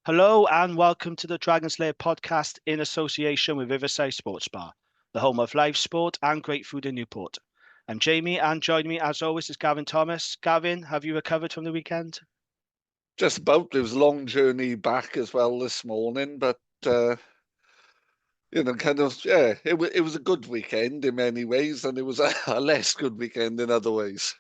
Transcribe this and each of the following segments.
Hello and welcome to the Dragon's Lair podcast in association with Riverside Sports Bar, the home of live sport and great food in Newport. I'm Jamie and joining me as always is Gavin Thomas. Gavin, have you recovered from the weekend? Just about. It was a long journey back as well this morning, but it was a good weekend in many ways, and it was a less good weekend in other ways.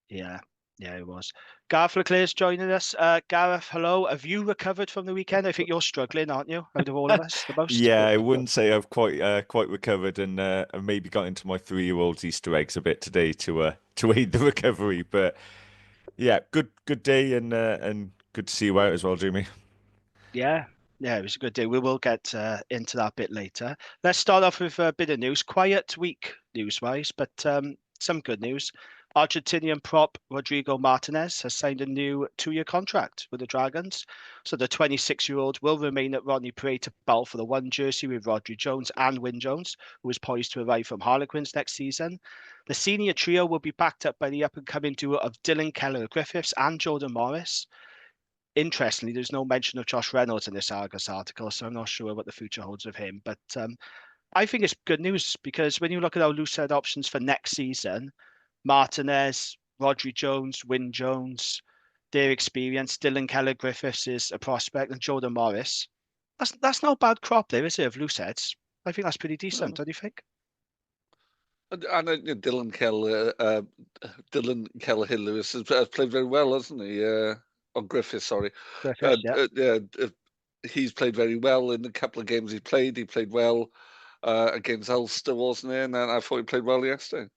Yeah, it was. Gareth Leclerc's joining us. Gareth, hello. Have you recovered from the weekend? I think you're struggling, aren't you? Out of all of us, the most. Yeah, I wouldn't say I've quite recovered, and I maybe got into my 3-year-old's Easter eggs a bit today to aid the recovery. But yeah, good day and good to see you out as well, Jamie. Yeah, it was a good day. We will get into that bit later. Let's start off with a bit of news. Quiet week news-wise, but some good news. Argentinian prop Rodrigo Martinez has signed a new 2-year contract with the Dragons. So the 26-year-old will remain at Rodney Parade to bowl for the one jersey with Rodri Jones and Wyn Jones, who is poised to arrive from Harlequins next season. The senior trio will be backed up by the up-and-coming duo of Dylan Keller-Griffiths and Jordan Morris. Interestingly, there's no mention of Josh Reynolds in this Argus article, so I'm not sure what the future holds of him. But I think it's good news because when you look at our loose-head options for next season, Martinez, Rodri Jones, Wyn Jones, their experience, Dylan Keller-Griffiths is a prospect, and Jordan Morris. That's not a bad crop there, is it, of loose heads? I think that's pretty decent, don't you think? And Dylan Kelleher-Lewis has played very well, hasn't he? Griffith, sorry. Griffiths, yeah. He's played very well in the couple of games he played. He played well against Ulster, wasn't he? And I thought he played well yesterday.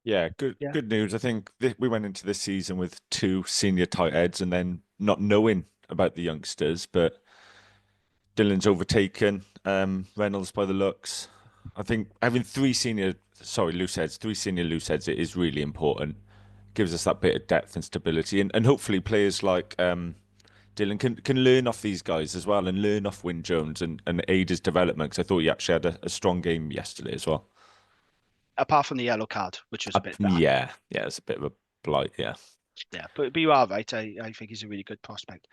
Yeah, good news. I think we went into this season with 2 senior tight heads and then not knowing about the youngsters, but Dylan's overtaken Reynolds by the looks. I think having 3 senior loose heads, it is really important. Gives us that bit of depth and stability, and hopefully players like Dylan can learn off these guys as well and learn off Wyn Jones and aid his development. Because I thought he actually had a strong game yesterday as well. Apart from the yellow card, which was a bit bad. Yeah, it's a bit of a blight, yeah. Yeah, but you are right. I think he's a really good prospect.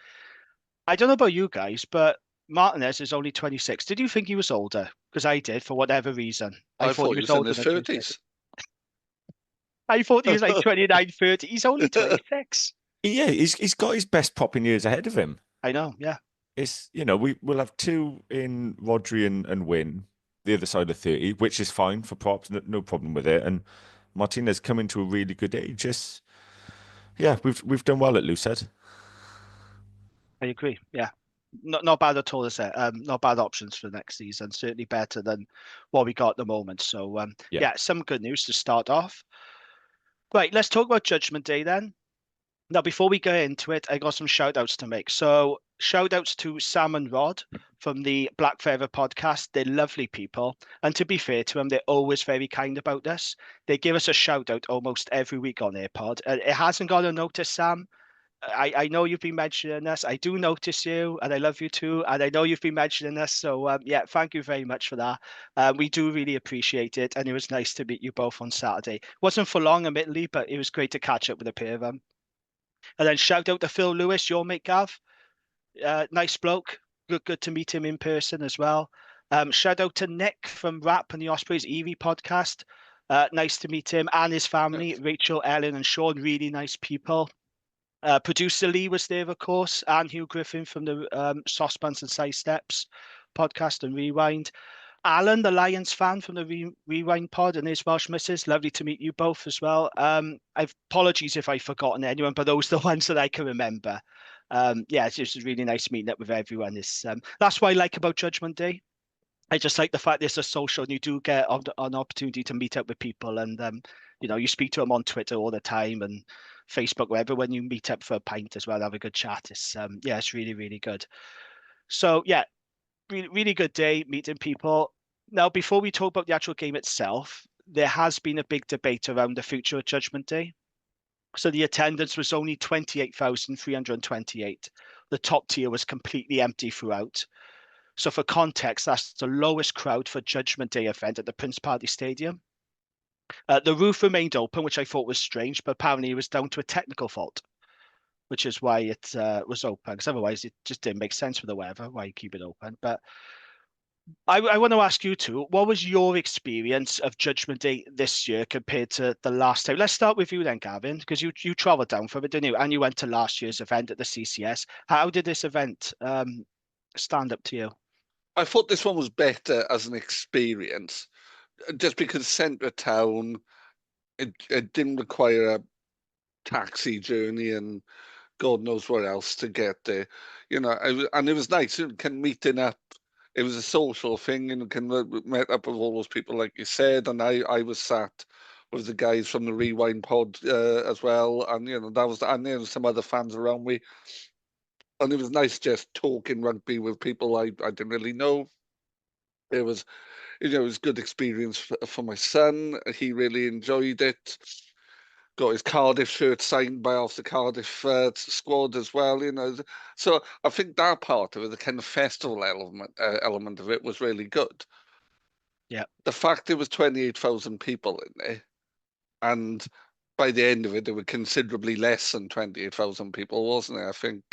I don't know about you guys, but Martinez is only 26. Did you think he was older? Because I did, for whatever reason. I thought he was in his 30s. I thought he was like 29, 30. He's only 26. Yeah, he's got his best popping years ahead of him. I know, yeah. It's, we'll have 2 in Rodri and Wyn, the other side of 30, which is fine for props, no problem with it. And Martinez coming to a really good age. We've done well at loosehead. I agree, yeah. Not bad at all, is it? Not bad options for next season. Certainly better than what we got at the moment. So, some good news to start off. Right, let's talk about Judgement Day then. Now, before we get into it, I got some shout outs to make. So, shout outs to Sam and Rod from the Black Feather podcast. They're lovely people. And to be fair to them, they're always very kind about us. They give us a shout out almost every week on their pod. It hasn't got a notice, Sam. I know you've been mentioning us. I do notice you, and I love you too. And I know you've been mentioning us. So, thank you very much for that. We do really appreciate it. And it was nice to meet you both on Saturday. Wasn't for long, admittedly, but it was great to catch up with a pair of them. And then shout out to Phil Lewis, your mate, Gav. Nice bloke. Good to meet him in person as well. Shout out to Nick from Rap and the Ospreys Evie podcast. Nice to meet him and his family, Rachel, Ellen, and Sean. Really nice people. Producer Lee was there, of course, and Hugh Griffin from the Saucepans and Side Steps podcast and Rewind. Alan, the Lions fan from the Rewind pod, and his Welsh missus. Lovely to meet you both as well. Apologies if I've forgotten anyone, but those are the ones that I can remember. It's just really nice meeting up with everyone. That's what I like about Judgement Day. I just like the fact there's a social and you do get an opportunity to meet up with people, and you speak to them on Twitter all the time and Facebook, wherever, when you meet up for a pint as well, have a good chat. It's really, really good. So really, really good day meeting people. Now, before we talk about the actual game itself, there has been a big debate around the future of Judgement Day. So the attendance was only 28,328. The top tier was completely empty throughout. So for context, that's the lowest crowd for Judgement Day event at the Prince Party Stadium. The roof remained open, which I thought was strange, but apparently it was down to a technical fault. which is why it was open. Because otherwise, it just didn't make sense with the weather. Why you keep it open? But I want to ask you two, what was your experience of Judgment Day this year compared to the last time? Let's start with you then, Gavin, because you travelled down from it, didn't you? And you went to last year's event at the CCS. How did this event stand up to you? I thought this one was better as an experience, just because centre town, it didn't require a taxi journey and God knows where else to get there. And it was nice. Meeting up. It was a social thing, and met up with all those people, like you said. And I was sat with the guys from the Rewind pod as well, and and there was some other fans around me, and it was nice just talking rugby with people I didn't really know. It was it was good experience for my son. He really enjoyed it. Got his Cardiff shirt signed by half the Cardiff squad as well. So I think that part of it, the kind of festival element of it, was really good. Yeah. The fact there was 28,000 people in there, and by the end of it, there were considerably less than 28,000 people, wasn't it? I think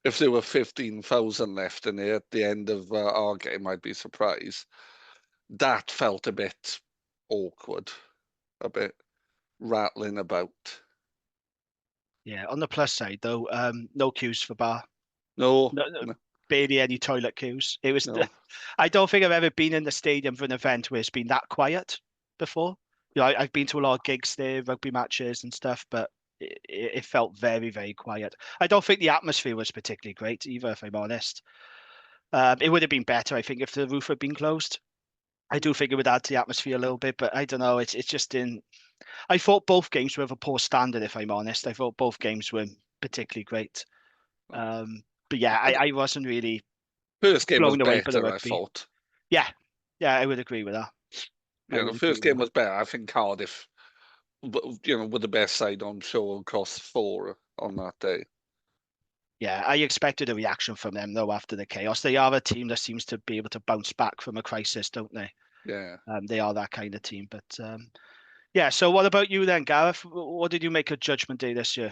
if there were 15,000 left in there at the end of our game, I'd be surprised. That felt a bit awkward, a bit rattling about. Yeah. On the plus side, though, no queues for bar. No. Barely any toilet queues. It was. No. I don't think I've ever been in the stadium for an event where it's been that quiet before. I've been to a lot of gigs there, rugby matches and stuff, but it felt very, very quiet. I don't think the atmosphere was particularly great either, if I'm honest. It would have been better, I think, if the roof had been closed. I do think it would add to the atmosphere a little bit, but I don't know. It's just in. I thought both games were of a poor standard, if I'm honest. I thought both games were particularly great. But yeah, I wasn't really first game was blown away by the better, I rugby. thought. Yeah, I would agree with that. Yeah, the first game was better. I think Cardiff, were the best side on show across 4 on that day. Yeah, I expected a reaction from them though after the chaos. They are a team that seems to be able to bounce back from a crisis, don't they? Yeah. They are that kind of team. But yeah, so what about you then, Gareth? What did you make of Judgment Day this year?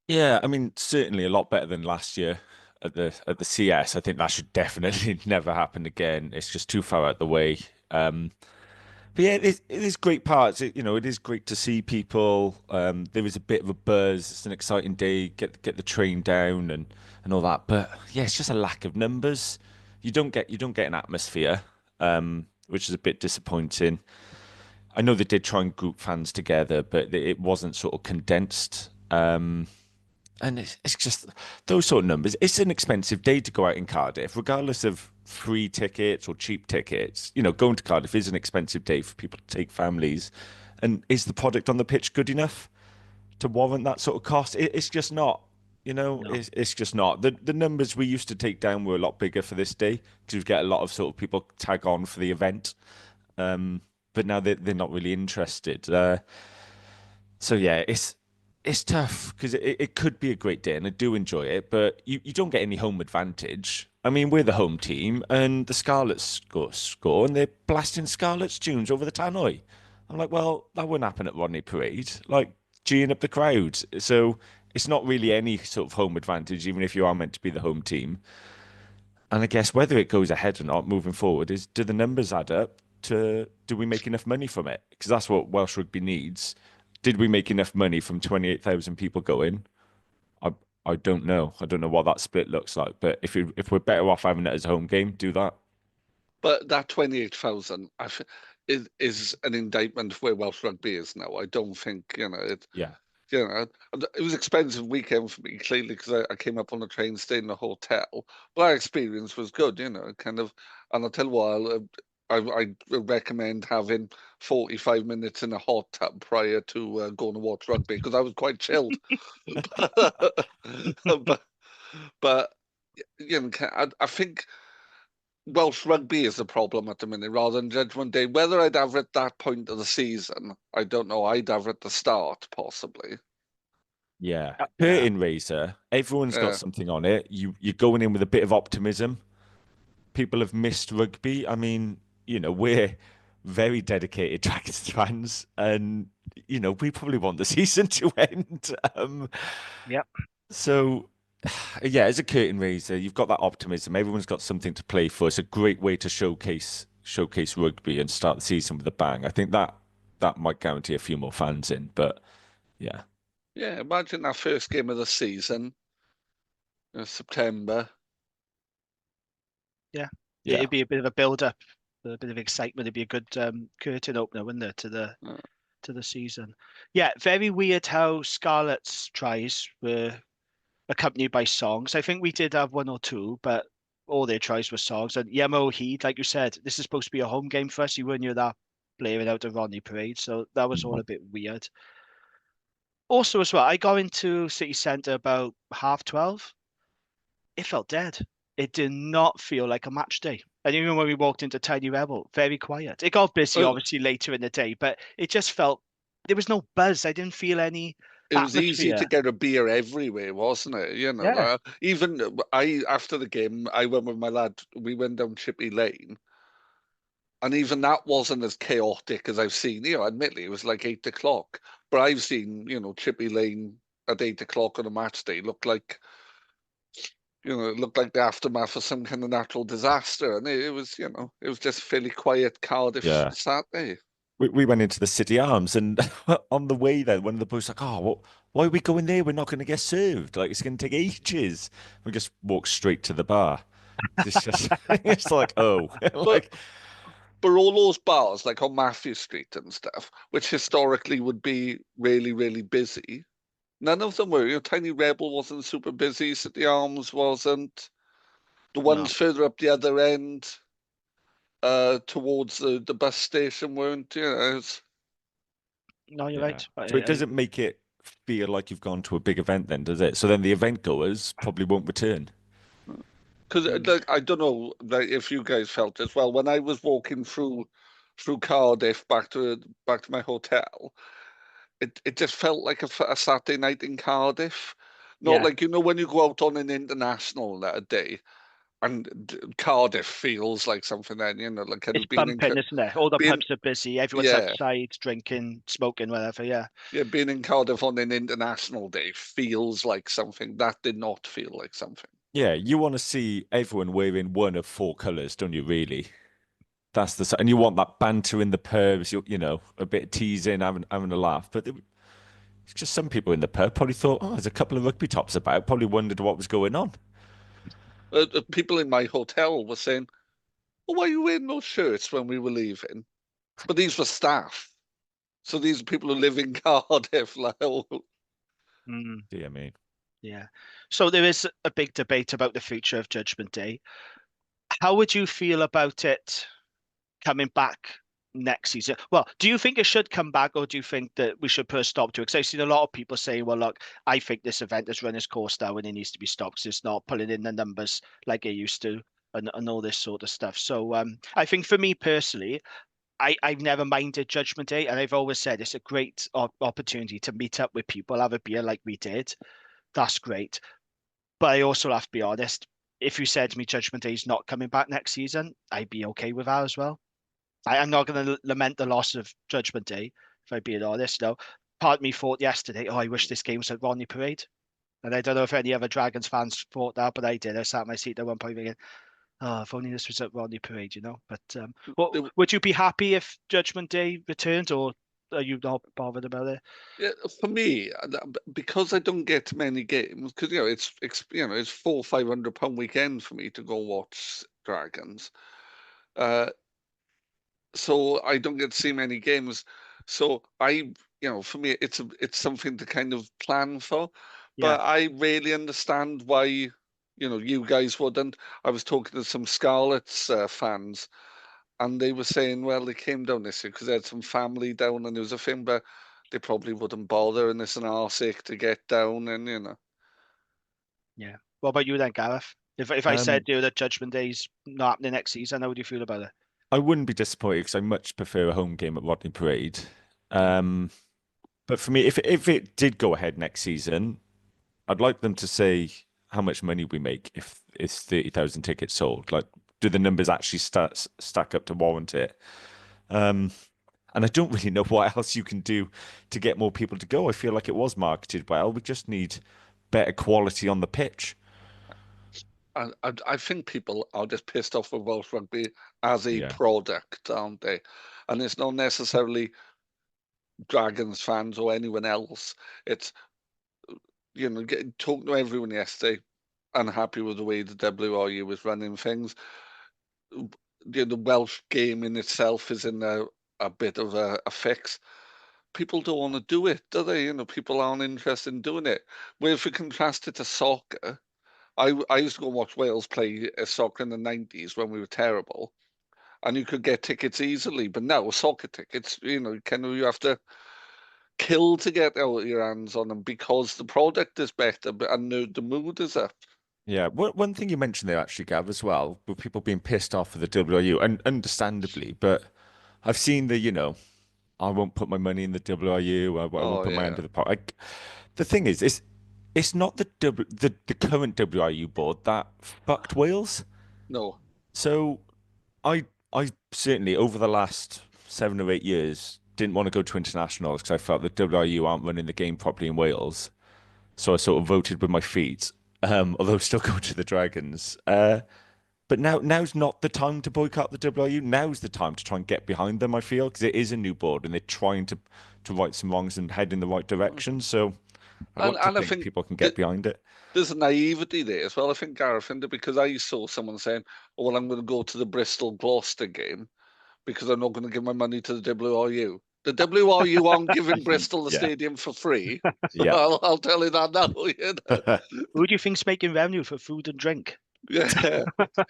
Yeah, I mean, certainly a lot better than last year at the CS. I think that should definitely never happen again. It's just too far out the way. But yeah, it is great parts. It is great to see people. There is a bit of a buzz. It's an exciting day. Get the train down and all that. But yeah, it's just a lack of numbers. You don't get an atmosphere, which is a bit disappointing. I know they did try and group fans together, but it wasn't sort of condensed. And it's just those sort of numbers. It's an expensive day to go out in Cardiff, regardless of free tickets or cheap tickets. Going to Cardiff is an expensive day for people to take families. And is the product on the pitch good enough to warrant that sort of cost? It's just not. No. It's just not. The numbers we used to take down were a lot bigger for this day because we get a lot of sort of people tag on for the event. But now they're not really interested. So yeah, it's tough because it could be a great day and I do enjoy it, but you don't get any home advantage. I mean, we're the home team and the Scarlets score and they're blasting Scarlets tunes over the tannoy. I'm like, well, that wouldn't happen at Rodney Parade, like geeing up the crowd. So it's not really any sort of home advantage, even if you are meant to be the home team. And I guess whether it goes ahead or not moving forward is, do the numbers add up to, do we make enough money from it? Because that's what Welsh rugby needs. Did we make enough money from 28,000 people going? I don't know. I don't know what that split looks like. But if we're better off having it as a home game, do that. But that 28,000 is an indictment of where Welsh rugby is now. I don't think it. Yeah. It was an expensive weekend for me, clearly, because I came up on the train, stayed in a hotel. But our experience was good, kind of. And I'll tell you what, I recommend having 45 minutes in a hot tub prior to going to watch rugby because I was quite chilled. but I think Welsh rugby is the problem at the minute rather than Judgment Day. Whether I'd have it at that point of the season, I don't know. I'd have it at the start, possibly. Yeah. Curtain raiser, everyone's got something on it. You're going in with a bit of optimism. People have missed rugby. I mean, we're very dedicated Dragons fans and, we probably want the season to end. Yep. So, yeah, as a curtain raiser, you've got that optimism. Everyone's got something to play for. It's a great way to showcase rugby and start the season with a bang. I think that might guarantee a few more fans in, but yeah. Yeah, imagine that first game of the season in September. Yeah. Yeah. It'd be a bit of a build-up, a bit of excitement. It'd be a good curtain opener, wouldn't it, to the season? Yeah, very weird how Scarlets tries were accompanied by songs. I think we did have one or two, but all their tries were songs. And Yemo Heed, like you said, this is supposed to be a home game for us. You weren't near that blaring out the Rodney Parade, so that was all a bit weird. Also, as well, I got into City Centre about 12:30. It felt dead. It did not feel like a match day. And even when we walked into Tiny Rebel, very quiet. It got busy, Well, obviously, later in the day, but it just felt there was no buzz. I didn't feel any it was easy to atmosphere. get a beer everywhere, wasn't it? You know, Yeah. even after the game, I went with my lad. We went down Chippy Lane, and even that wasn't as chaotic as I've seen. You know, admittedly, it was like 8 o'clock, but I've seen Chippy Lane at 8 o'clock on a match day it looked like the aftermath of some kind of natural disaster, and it was it was just fairly quiet Cardiff Yeah. Saturday. We went into the City Arms, and on the way there, one of the boys like, "Oh, why are we going there? We're not going to get served. Like it's going to take ages." We just walked straight to the bar. It's just, it's like, oh, But like, all those bars, like on Matthew Street and stuff, which historically would be really, really busy, none of them were. Tiny Rebel wasn't super busy. City Arms wasn't. The No. ones further up the other end, towards the bus station, weren't. No, you're yeah. right. So it doesn't make it feel like you've gone to a big event, then, does it? So then the event goers probably won't return. Because like, I don't know like, if you guys felt as well. When I was walking through Cardiff back to my hotel, it just felt like a Saturday night in Cardiff. Not Yeah. like when you go out on an international that a day, and Cardiff feels like something. Then like kind It's of being bumping, isn't it? All the being pubs are busy. Everyone's yeah outside drinking, smoking, whatever. Yeah. yeah being in Cardiff on an international day feels like something that did not feel like something. Yeah, you want to see everyone wearing one of four colours, don't you, really? That's and you want that banter in the pubs, a bit of teasing, having a laugh. But it's just some people in the pub probably thought, oh, there's a couple of rugby tops about, probably wondered what was going on. People in my hotel were saying, "Well, why are you wearing those shirts when we were leaving?" But these were staff. So these are people who live in Cardiff. Like, oh, Mm, Dear me. yeah. So there is a big debate about the future of Judgment Day. How would you feel about it coming back next season? Well, do you think it should come back, or do you think that we should put a stop to it? Because I've seen a lot of people saying, well, look, I think this event has run its course now and it needs to be stopped because it's not pulling in the numbers like it used to and all this sort of stuff. So I think for me personally, I've never minded Judgment Day, and I've always said it's a great opportunity to meet up with people, have a beer like we did. That's great. But I also have to be honest. If you said to me Judgment Day is not coming back next season, I'd be okay with that as well. I'm not going to lament the loss of Judgment Day, if I'm being honest. No, part of me thought yesterday, oh, I wish this game was at Rodney Parade. And I don't know if any other Dragons fans thought that, but I did. I sat in my seat at one point thinking, oh, if only this was at Rodney Parade. But would you be happy if Judgment Day returned, or are you not bothered about it? yeah, for me, because I don't get many games, because it's £400-500 weekend for me to go watch Dragons. So I don't get to see many games. So for me, it's something to kind of plan for. Yeah, But I really understand why, you guys wouldn't. I was talking to some Scarlets fans, and they were saying, well, they came down this year because they had some family down, and there was a thing, but they probably wouldn't bother, and it's an arse ache to get down, and. yeah. What about you then, Gareth? If I said Um, to you that Judgment Day's not happening next season, how would you feel about it? I wouldn't be disappointed because I much prefer a home game at Rodney Parade. Yeah, But for me, if it did go ahead next season, I'd like them to say how much money we make if it's 30,000 tickets sold. Like, do the numbers actually stack up to warrant it? Um, and I don't really know what else you can do to get more people to go. I feel like it was marketed well. We just need better quality on the pitch. I think people are just pissed off with Welsh rugby as a product, aren't they? And it's not necessarily Dragons fans or anyone else. It's, talking to everyone yesterday, unhappy with the way the WRU was running things. The Welsh game in itself is in a bit of a fix. People don't want to do it, do they? People aren't interested in doing it. Where if you contrast it to soccer, I used to go and watch Wales play soccer in the 90s when we were terrible, and you could get tickets easily. But now soccer tickets, you have to kill to get your hands on them because the product is better and the mood is up. Yeah, one thing you mentioned there actually, Gav, as well, with people being pissed off with the WRU, and understandably, but I've seen I won't put my money in the WRU, I won't put my hand to the pot. The thing is, it's not the current WRU board that fucked Wales. No. So I certainly over the last 7 or 8 years didn't want to go to internationals because I felt the WRU aren't running the game properly in Wales. So I sort of voted with my feet, although still going to the Dragons. But now's not the time to boycott the WRU. Now's the time to try and get behind them, I feel, because it is a new board and they're trying to right some wrongs and head in the right direction. So I think people can get behind it. There's a naivety there as well, I think, Gareth, because I saw someone saying, oh, well, I'm going to go to the Bristol-Gloucester game because I'm not going to give my money to the WRU. The WRU aren't giving Bristol the stadium for free. Yeah, I'll tell you that now. Who do you think's making revenue for food and drink? Yeah,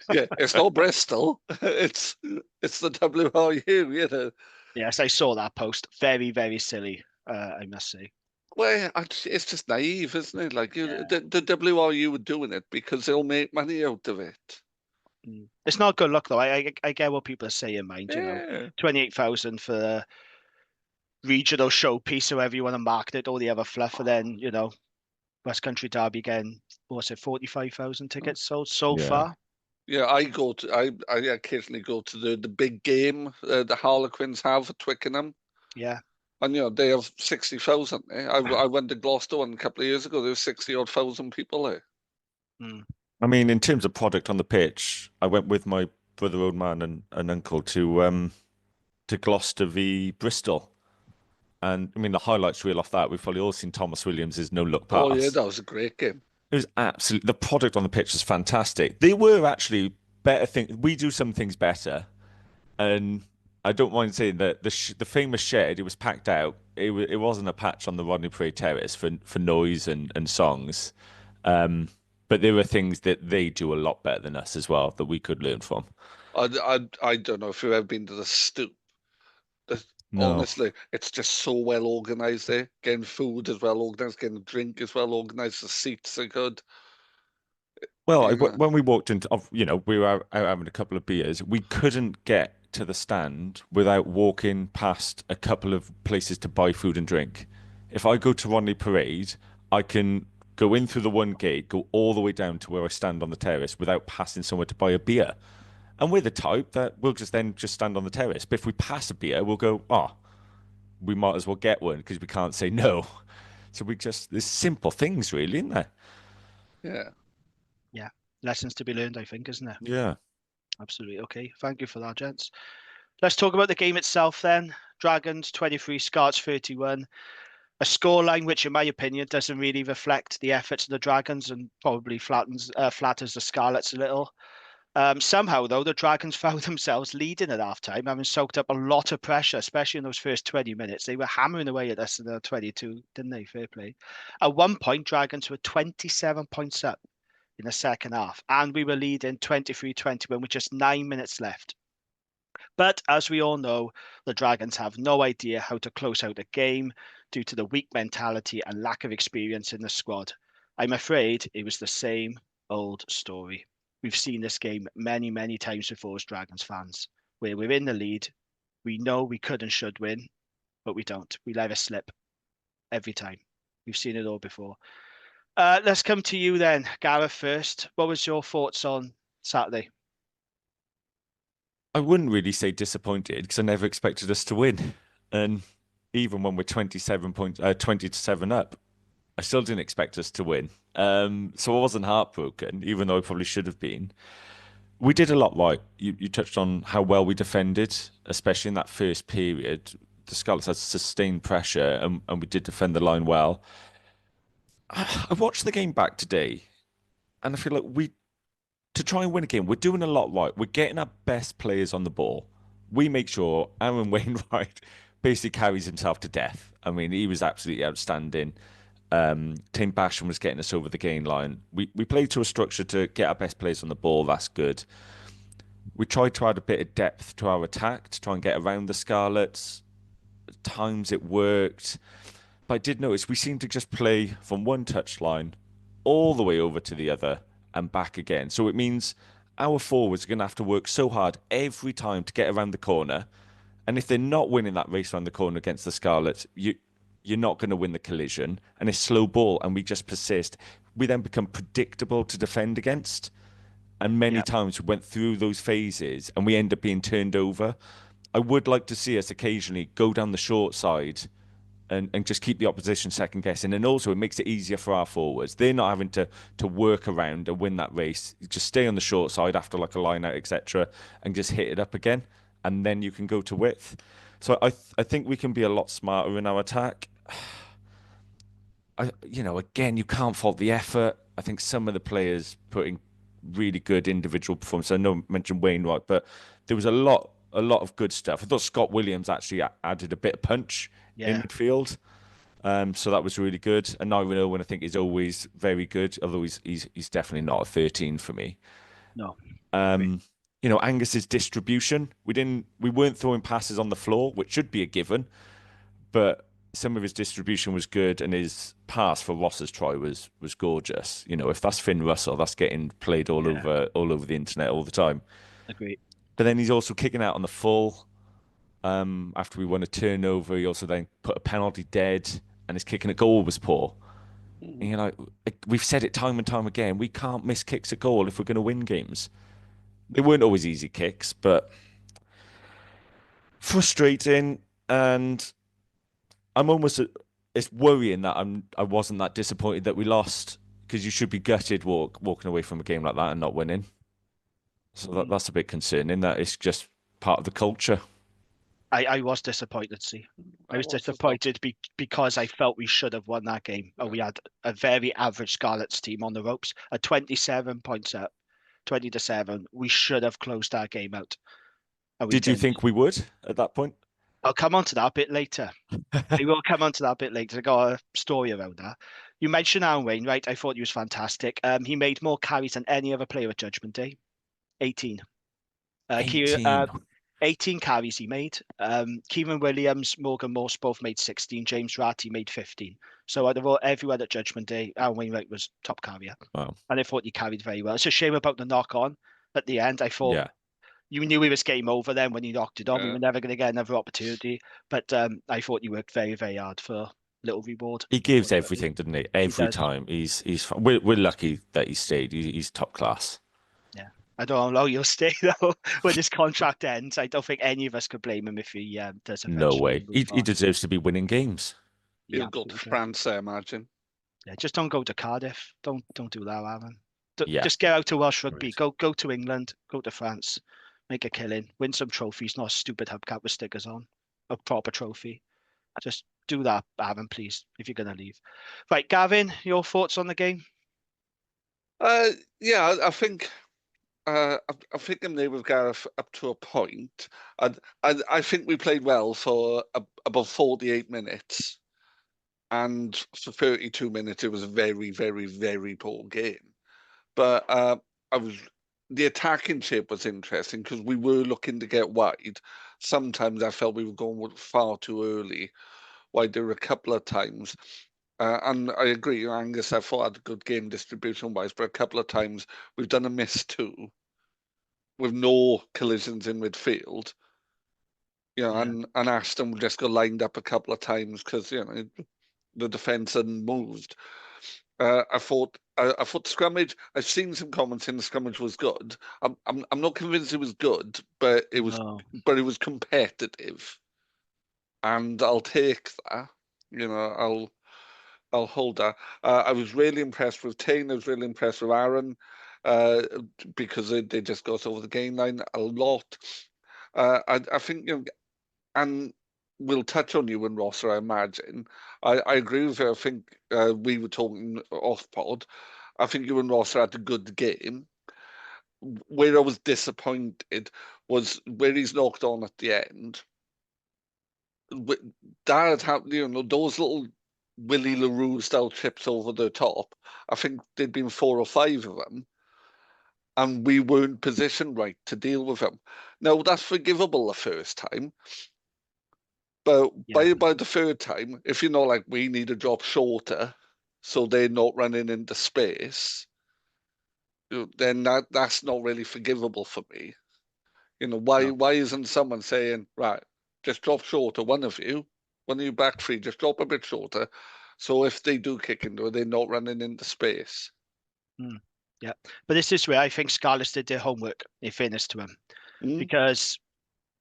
it's not Bristol. It's the WRU. Yes, I saw that post. Very, very silly, I must say. Well, it's just naive, isn't it? Like the WRU were doing it because they'll make money out of it. It's not good luck, though. I get what people are saying, mind. 28,000 for a regional showpiece, however you want to market it, all the other fluff, and then West Country Derby again. What's it? 45,000 tickets sold so far. Yeah, I occasionally go to the big game the Harlequins have at Twickenham. Yeah. And they have 60,000. I went to Gloucester one a couple of years ago. There was 60-odd thousand people there. I mean, in terms of product on the pitch, I went with my brother, old man, and uncle to Gloucester v Bristol, and I mean the highlights reel off that. We've probably all seen Thomas Williams' no-look pass. Oh yeah, that was a great game. It was absolutely, the product on the pitch was fantastic. They were actually better things. We do some things better, and I don't mind saying that the famous shed, it was packed out. It wasn't a patch on the Rodney Parade Terrace for noise and songs. But there were things that they do a lot better than us as well that we could learn from. I don't know if you've ever been to the Stoop. No. Honestly, it's just so well organised there. Getting food is well organised, getting drink is well organised, the seats are good. Well, when we walked into, we were out having a couple of beers. We couldn't get to the stand without walking past a couple of places to buy food and drink. If I go to Rodney Parade, I can go in through the one gate, go all the way down to where I stand on the terrace without passing somewhere to buy a beer. And we're the type that we'll just stand on the terrace. But if we pass a beer, we'll go, we might as well get one because we can't say no. So there's simple things really, isn't there? Yeah. Yeah. Lessons to be learned, I think, isn't there? Yeah. Absolutely. Okay. Thank you for that, gents. Let's talk about the game itself then. Dragons 23, Scarlets 31. A scoreline which, in my opinion, doesn't really reflect the efforts of the Dragons and probably flatters the Scarlets a little. Somehow, though, the Dragons found themselves leading at halftime, having soaked up a lot of pressure, especially in those first 20 minutes. They were hammering away at us in the 22, didn't they? Fair play. At one point, Dragons were 27 points up in the second half, and we were leading 23-21 with just 9 minutes left. But as we all know, the Dragons have no idea how to close out a game due to the weak mentality and lack of experience in the squad. I'm afraid it was the same old story. We've seen this game many, many times before as Dragons fans, where we're in the lead. We know we could and should win, but we don't. We let it slip every time. We've seen it all before. Let's come to you then, Gareth, first. What was your thoughts on Saturday? I wouldn't really say disappointed because I never expected us to win. And even when we're 20 to 7 up, I still didn't expect us to win. So I wasn't heartbroken, even though I probably should have been. We did a lot right. You touched on how well we defended, especially in that first period. The Scarlets had sustained pressure, and we did defend the line well. I watched the game back today, and I feel like to try and win a game, we're doing a lot right. We're getting our best players on the ball. We make sure Aaron Wainwright basically carries himself to death. I mean, he was absolutely outstanding. Tim Basham was getting us over the gain line. We played to a structure to get our best players on the ball. That's good. We tried to add a bit of depth to our attack to try and get around the Scarlets. At times it worked. But I did notice we seemed to just play from one touchline all the way over to the other and back again. So it means our forwards are going to have to work so hard every time to get around the corner. And if they're not winning that race around the corner against the Scarlets, you're not going to win the collision. And it's slow ball, and we just persist. We then become predictable to defend against. And many times we went through those phases and we end up being turned over. I would like to see us occasionally go down the short side and just keep the opposition second guessing. And also it makes it easier for our forwards. They're not having to work around and win that race. You just stay on the short side after like a line out, etc., and just hit it up again. And then you can go to width. So I think we can be a lot smarter in our attack. Again, you can't fault the effort. I think some of the players putting really good individual performance. I know I mentioned Wainwright, but there was a lot of good stuff. I thought Scott Williams actually added a bit of punch in midfield. So that was really good. And Nyron Owen, I think, is always very good, although he's definitely not a 13 for me. No. Angus's distribution. We weren't throwing passes on the floor, which should be a given, but some of his distribution was good, and his pass for Ross's try was gorgeous. If that's Finn Russell, that's getting played all over the internet all the time. Agreed. But then he's also kicking out on the full. After we won a turnover, he also then put a penalty dead, and his kicking at goal was poor. And, we've said it time and time again, we can't miss kicks at goal if we're going to win games. They weren't always easy kicks, but frustrating. And I'm almost, it's worrying that I wasn't that disappointed that we lost, because you should be gutted walking away from a game like that and not winning. So that's a bit concerning, that it's just part of the culture. I was disappointed, I was disappointed because I felt we should have won that game. We had a very average Scarlets team on the ropes, at 27 points up, 20-7. We should have closed that game out. Did you think we would at that point? I'll come on to that a bit later. I will come on to that a bit later. I got a story around that. You mentioned Aaron Wainwright. I thought he was fantastic. He made more carries than any other player at Judgement Day. 18. 18 carries he made. Kieran Williams, Morgan Morse both made 16. James Ratty made 15. So out of everyone at Judgement Day, Aaron Wainwright was top carrier. Wow. And I thought he carried very well. It's a shame about the knock-on at the end. I thought you knew he was game over then when he knocked it on. We were never going to get another opportunity. But I thought you worked very, very hard for a little reward. He gives everything, doesn't he? Every time. We're lucky that he stayed. He's top class. Yeah. I don't know how he'll stay though when his contract ends. I don't think any of us could blame him if he does. No way. He deserves to be winning games. He'll go to France, I imagine. Yeah, just don't go to Cardiff. Don't do that, Aaron. Just get out to Welsh rugby. Right. Go to England. Go to France. Make a killing. Win some trophies. Not a stupid hubcap with stickers on. A proper trophy. Just do that, Aaron, please, if you're going to leave. Right, Gavin, your thoughts on the game? I think I'm there with Gareth up to a point. I think we played well for about 48 minutes. And for 32 minutes, it was a very, very, very poor game. But the attacking shape was interesting because we were looking to get wide. Sometimes I felt we were going far too early. Wide there were a couple of times. And I agree, Angus, I thought had a good game distribution-wise, but a couple of times we've done a miss too, with no collisions in midfield. And Ashton just got lined up a couple of times because, the defence hadn't moved. I thought the scrummage. I've seen some comments saying the scrummage was good. I'm not convinced it was good, but it was competitive, and I'll take that. I'll hold that. I was really impressed with Tane. I was really impressed with Aaron because they just got over the game line a lot. I think, and we'll touch on you and Rosser, I imagine. I agree with you. I think we were talking off pod. I think you and Rosser had a good game. Where I was disappointed was where he's knocked on at the end. That happened, those little Willie LaRue style trips over the top. I think there'd been 4 or 5 of them, and we weren't positioned right to deal with them. Now that's forgivable the first time, but by the third time, if you're not like, we need to drop shorter so they're not running into space, then that's not really forgivable for me. Why isn't someone saying, right, just drop shorter, one of you back three, just drop a bit shorter, so if they do kick into it, they're not running into space. Yeah, but this is where I think Scarlets did their homework, in fairness to him, because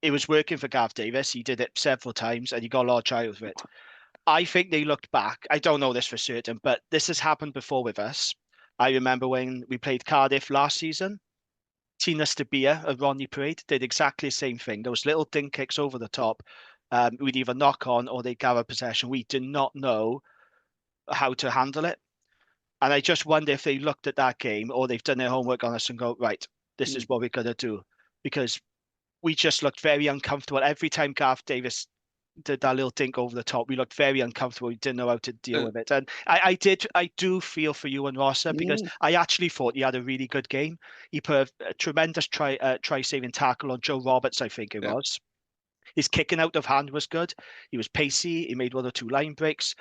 it was working for Gav Davis. He did it several times and he got a lot of trial with it. I think they looked back. I don't know this for certain, but this has happened before with us. I remember when we played Cardiff last season, Tina Stabia and Ronnie Parade did exactly the same thing. Those little dink kicks over the top. We'd either knock on or they'd gather possession. We did not know how to handle it. And I just wonder if they looked at that game or they've done their homework on us and go, right, this is what we're going to do. Because we just looked very uncomfortable. Every time Gareth Davis did that little dink over the top, we looked very uncomfortable. We didn't know how to deal with it. And I do feel for you and Rosser because I actually thought he had a really good game. He put a tremendous try-saving tackle on Joe Roberts, I think it was. His kicking out of hand was good. He was pacey. He made 1 or 2 line breaks.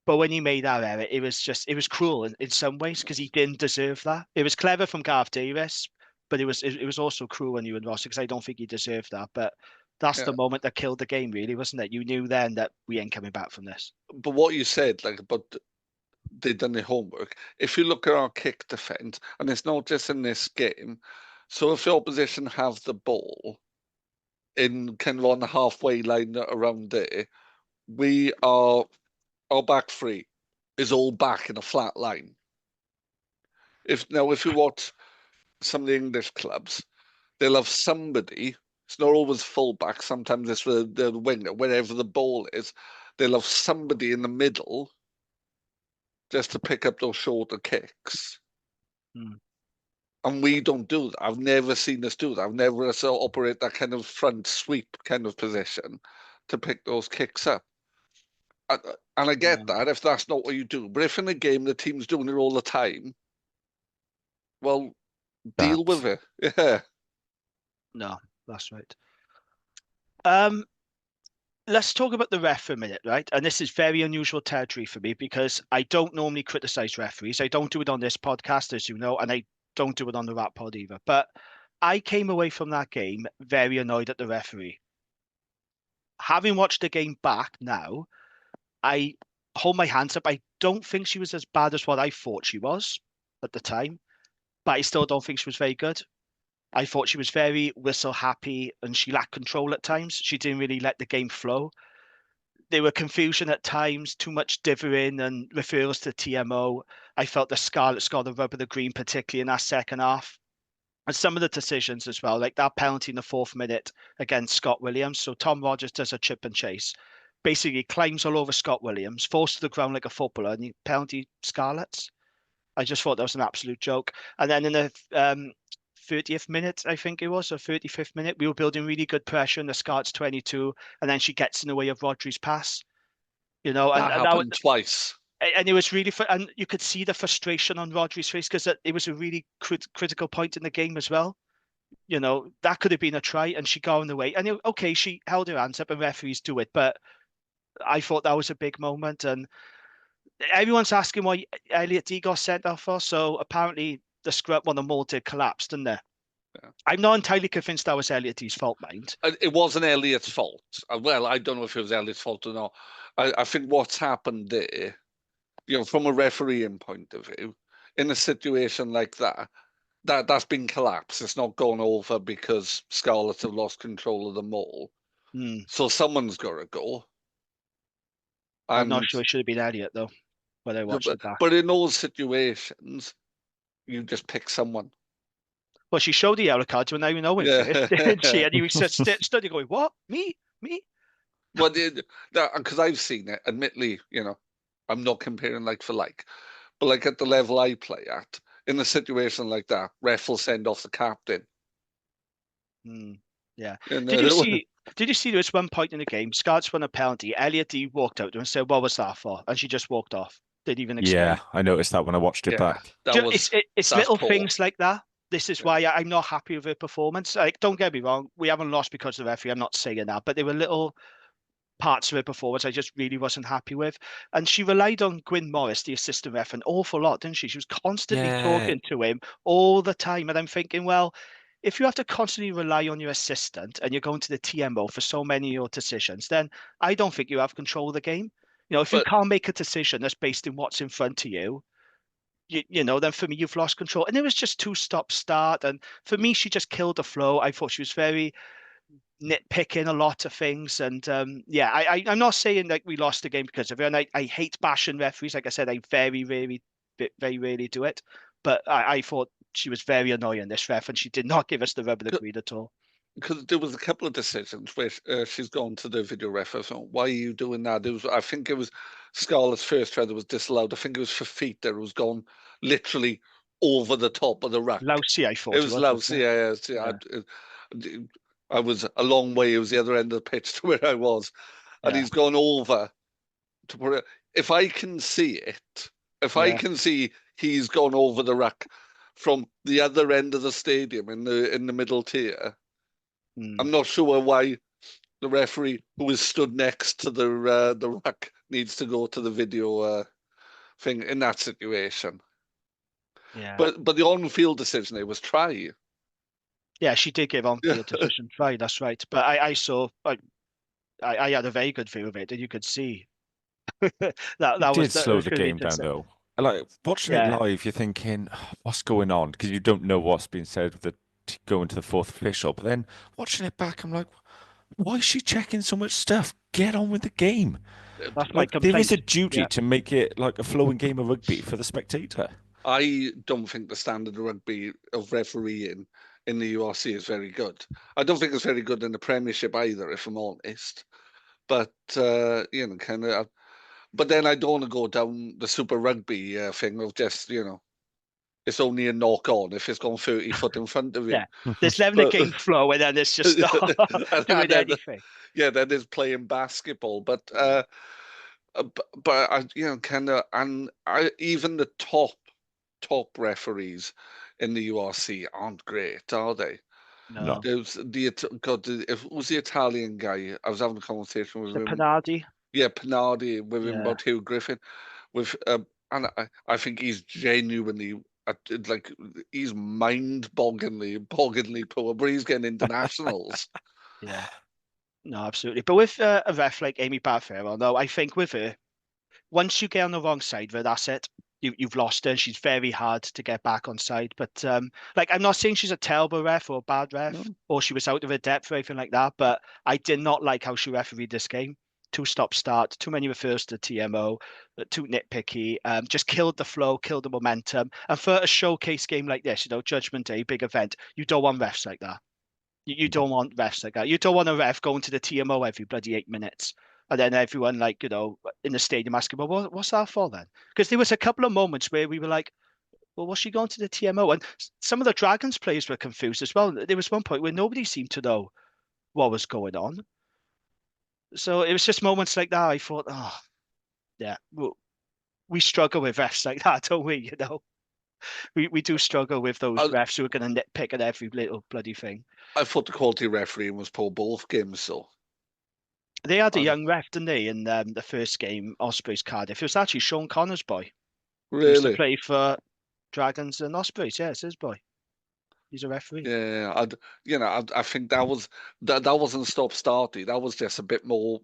But when he made that error, it was cruel in some ways because he didn't deserve that. It was clever from Gareth Davis, but it was also cruel on you and Rosser because I don't think he deserved that. But that's the moment that killed the game, really, wasn't it? You knew then that we ain't coming back from this. But what you said, about they've done their homework. If you look at our kick defence, and it's not just in this game, so if the opposition have the ball in kind of on the halfway line around there, our back three is all back in a flat line. If you watch some of the English clubs, they'll have somebody. It's not always fullback. Sometimes it's the winger, wherever the ball is. They'll have somebody in the middle just to pick up those shorter kicks. And we don't do that. I've never seen us do that. I've never operate that kind of front sweep kind of position to pick those kicks up. And I get that if that's not what you do. But if in a game the team's doing it all the time, well, deal with it. Yeah. No, that's right. Let's talk about the ref for a minute, right? And this is very unusual territory for me because I don't normally criticize referees. I don't do it on this podcast, as you know, and I don't do it on the Rap Pod either. But I came away from that game very annoyed at the referee. Having watched the game back now, I hold my hands up. I don't think she was as bad as what I thought she was at the time, but I still don't think she was very good. I thought she was very whistle happy and she lacked control at times. She didn't really let the game flow. There were confusion at times, too much dithering and referrals to TMO. I felt the Scarlets got the rub of the green, particularly in that second half. And some of the decisions as well, like that penalty in the 4th minute against Scott Williams. So Tom Rogers does a chip and chase, basically climbs all over Scott Williams, falls to the ground like a footballer, and he penalty Scarlets. I just thought that was an absolute joke. And then in the 30th minute, I think it was, or 35th minute, we were building really good pressure in the Scarlets 22, and then she gets in the way of Rodri's pass. That happened twice. And it was really, and you could see the frustration on Rodri's face because it was a really critical point in the game as well. That could have been a try, and she got in the way. And she held her hands up, and referees do it, but I thought that was a big moment. And everyone's asking why Elliot D got sent off for. So apparently the mold did collapse, didn't there? Yeah. I'm not entirely convinced that was Elliot D's fault, mind. It wasn't Elliot's fault. Well, I don't know if it was Elliot's fault or not. I think what's happened there, from a refereeing point of view, in a situation like that's been collapsed. It's not gone over because Scarlets have lost control of the maul. So someone's got to go. I'm not sure it should have been Elliot, though. when I watched it back. But in those situations, you just pick someone. Well, she showed the yellow card to an Owen first, didn't she? And he was just stood going, "What? Me? Well, because I've seen it. Admittedly, I'm not comparing like for like, but like at the level I play at, in a situation like that, ref will send off the captain. Yeah. Did you see there was one point in the game, Scarlets won a penalty, Elliot walked out and said, "What was that for?" And she just walked off. Didn't even explain. Yeah, I noticed that when I watched it back. It's little things like that. This is why I'm not happy with her performance. Like, don't get me wrong, we haven't lost because of the referee. I'm not saying that, but there were little parts of her performance I just really wasn't happy with. And she relied on Gwyn Morris, the assistant ref, an awful lot, didn't she? She was constantly talking to him all the time. And I'm thinking, well, if you have to constantly rely on your assistant and you're going to the TMO for so many of your decisions, then I don't think you have control of the game. If you can't make a decision that's based in what's in front of you, then for me, you've lost control. And it was just two stop start. And for me, she just killed the flow. I thought she was very nitpicking a lot of things. And I'm not saying like we lost the game because of it. And I hate bashing referees. Like I said, I very rarely do it. But I thought she was very annoying, this ref, and she did not give us the rub of the green at all. Because there was a couple of decisions where she's gone to the video ref. Why are you doing that? I think it was Scarlet's first try that was disallowed. I think it was for feet that was gone literally over the top of the rack. Lousy, I thought. It was lousy, yeah. I was a long way. It was the other end of the pitch to where I was. And he's gone over to put it. If I can see it, I can see he's gone over the rack from the other end of the stadium in the middle tier, I'm not sure why the referee who is stood next to the rack needs to go to the video thing in that situation. Yeah. But the on-field decision there was try. Yeah, she did give on-field decision try. That's right. But I saw I had a very good view of it, and you could see that did slow the game down though. Like watching it live, you're thinking, what's going on? Because you don't know what's being said with the going to the fourth official. But then watching it back, I'm like, why is she checking so much stuff? Get on with the game. Like there is a duty to make it like a flowing game of rugby for the spectator. I don't think the standard of rugby of refereeing in the URC is very good. I don't think it's very good in the Premiership either, if I'm honest. But kind of. But then I don't want to go down the Super Rugby thing of just it's only a knock on if it's gone 30 foot in front of you. Yeah, there's letting the game flow, and then it's just not doing anything. Yeah, that is playing basketball, but I, kind of, and even the top referees in the URC aren't great, are they? No. There's it was the Italian guy. I was having a conversation with him. Panardi. Yeah, Panardi with him about Hugh Griffin, with and I think he's genuinely he's mind-bogglingly poor, but he's getting internationals. Yeah, no, absolutely. But with a ref like Amy Barfero, no, I think with her, once you get on the wrong side of her, that's it. You've lost her. She's very hard to get back on side. But I'm not saying she's a terrible ref or a bad ref, or she was out of her depth or anything like that. But I did not like how she refereed this game. Two stop start, too many refers to TMO, too nitpicky, just killed the flow, killed the momentum. And for a showcase game like this, Judgement Day, big event, you don't want refs like that. You don't want refs like that. You don't want a ref going to the TMO every bloody 8 minutes. And then everyone in the stadium asking, well, what's that for then? Because there was a couple of moments where we were like, well, was she going to the TMO? And some of the Dragons players were confused as well. There was one point where nobody seemed to know what was going on. So it was just moments like that. I thought, we struggle with refs like that, don't we? We do struggle with those refs who are going to nitpick at every little bloody thing. I thought the quality refereeing was poor both games, so. They had a young ref, didn't they, in the first game, Ospreys Cardiff. It was actually Sean Connor's boy. Really? He used to play for Dragons and Ospreys. Yeah, it's his boy. He's a referee. Yeah, I think that wasn't stop-starty. That was just a bit more.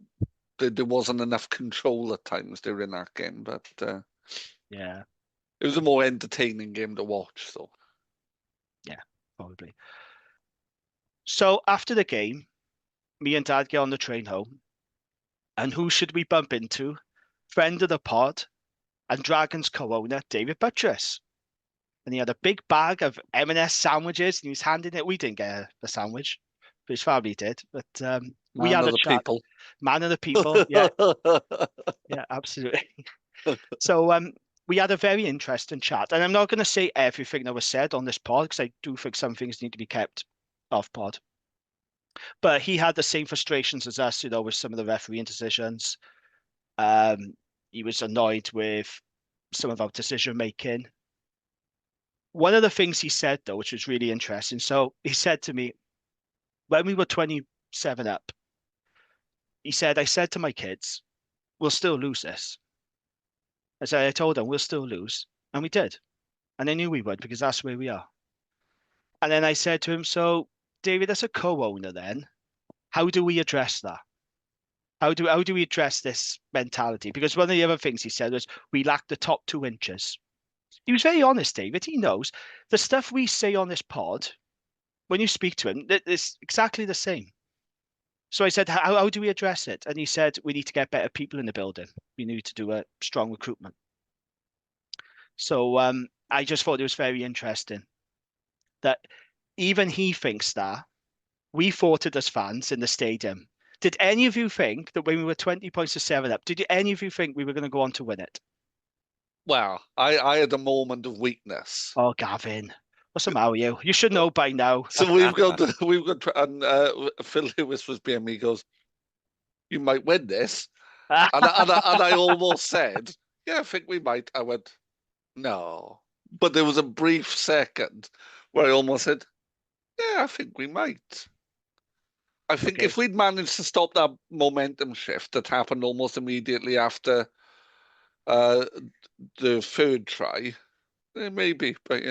There wasn't enough control at times during that game, but yeah, it was a more entertaining game to watch. So yeah, probably. So after the game, me and Dad get on the train home, and who should we bump into? Friend of the pod, and Dragons co-owner David Buttress. And he had a big bag of M&S sandwiches, and he was handing it. We didn't get a sandwich, but his family did. But we had a chat. People. Man of the people, yeah. Yeah, absolutely. So we had a very interesting chat. And I'm not going to say everything that was said on this pod, because I do think some things need to be kept off pod. But he had the same frustrations as us, with some of the refereeing decisions. He was annoyed with some of our decision making. One of the things he said, though, which was really interesting. So he said to me, when we were 27 up, he said, I said to my kids, we'll still lose this. I told them we'll still lose. And we did. And I knew we would, because that's where we are. And then I said to him, so David, as a co-owner then, how do we address that? How do we address this mentality? Because one of the other things he said was we lack the top 2 inches. He was very honest, David. He knows the stuff we say on this pod, when you speak to him, it's exactly the same. So I said, how do we address it? And he said, we need to get better people in the building. We need to do a strong recruitment. So I just thought it was very interesting that even he thinks that. We fought it as fans in the stadium. Did any of you think that when we were 20 points to 7 up, did any of you think we were going to go on to win it? Well, I had a moment of weakness. Oh, Gavin, what's the matter with you? You should know by now. So we've got, and Phil Lewis was behind me. He goes, "You might win this," and I almost said, "Yeah, I think we might." I went, "No," but there was a brief second where I almost said, "Yeah, I think we might." I think if we'd managed to stop that momentum shift that happened almost immediately after the third try, maybe, but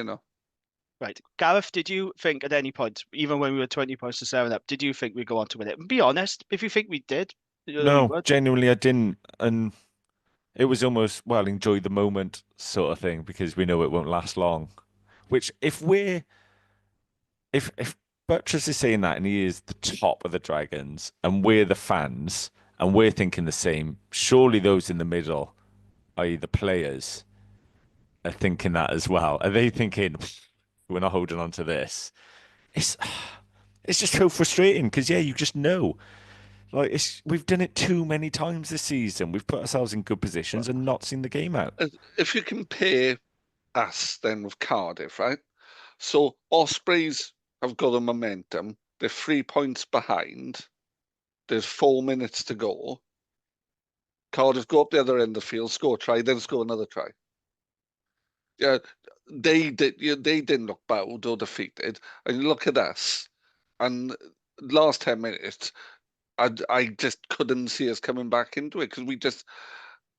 Right. Gareth, did you think at any point, even when we were 20 points to 7 up, did you think we'd go on to win it? And be honest, if you think we did. No, genuinely I didn't. And it was almost, enjoy the moment sort of thing, because we know it won't last long. Which if Buttress is saying that and he is the top of the Dragons and we're the fans and we're thinking the same, surely those in the middle, i.e. the players, are thinking that as well. Are they thinking, we're not holding on to this? It's just so frustrating because, you just know. We've done it too many times this season. We've put ourselves in good positions and not seen the game out. If you compare us then with Cardiff, right? So Ospreys have got a momentum. They're 3 points behind. There's 4 minutes to go. Cardiff go up the other end of the field, score a try, then score another try. Yeah, they didn't look bowed or defeated. And you look at us, and last 10 minutes, I just couldn't see us coming back into it because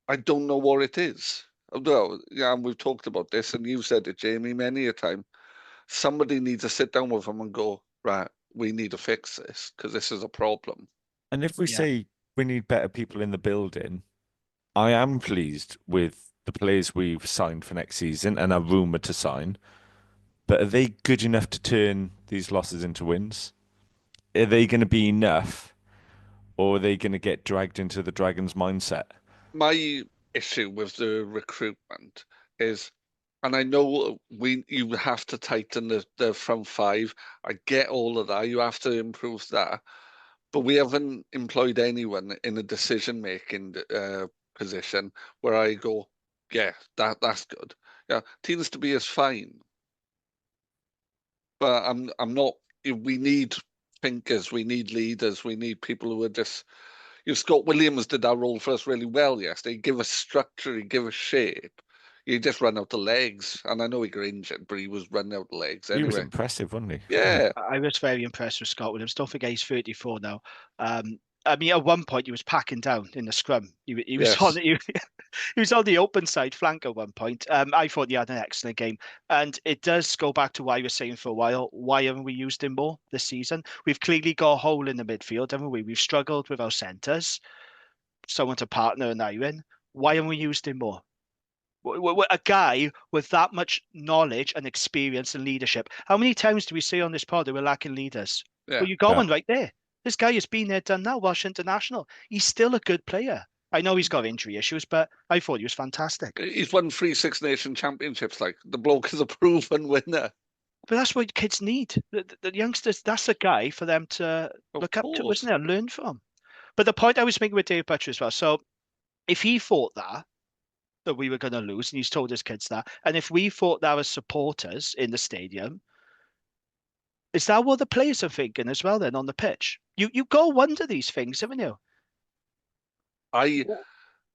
I don't know what it is. Well, and we've talked about this, and you've said it, Jamie, many a time. Somebody needs to sit down with them and go, right, we need to fix this because this is a problem. And if we say we need better people in the building, I am pleased with the players we've signed for next season and are rumoured to sign. But are they good enough to turn these losses into wins? Are they going to be enough? Or are they going to get dragged into the Dragons' mindset? My issue with the recruitment is, and I know you have to tighten the front 5. I get all of that. You have to improve that. But we haven't employed anyone in a decision-making position where I go, yeah, that's good. Yeah, Tina's to be is fine. But I'm not. We need thinkers. We need leaders. We need people who are just. Scott Williams did that role for us really well yesterday. He gave us structure. He gave us shape. He just ran out the legs. And I know he got injured, but he was running out the legs anyway. He was impressive, wasn't he? Yeah. I was very impressed with Scott Williams. Don't forget he's 34 now. I mean, at one point he was packing down in the scrum. He was on he was on the open side flank at one point. I thought he had an excellent game, and it does go back to why you were saying for a while. Why haven't we used him more this season? We've clearly got a hole in the midfield, haven't we? We've struggled with our centres, someone to partner and Iwan. Why haven't we used him more? A guy with that much knowledge and experience and leadership. How many times do we say on this pod that we're lacking leaders? Yeah. Well, you got one right there. This guy has been there, done that, Welsh international. He's still a good player. I know he's got injury issues, but I thought he was fantastic. He's won 3 Six Nation championships. Like, the bloke is a proven winner. But that's what kids need. The youngsters, that's a guy for them to look up to, isn't it? And learn from. But the point I was making with Dave Butcher as well. So if he thought that we were going to lose, and he's told his kids that, and if we thought that as supporters in the stadium, is that what the players are thinking as well then on the pitch? You go wonder these things, haven't you?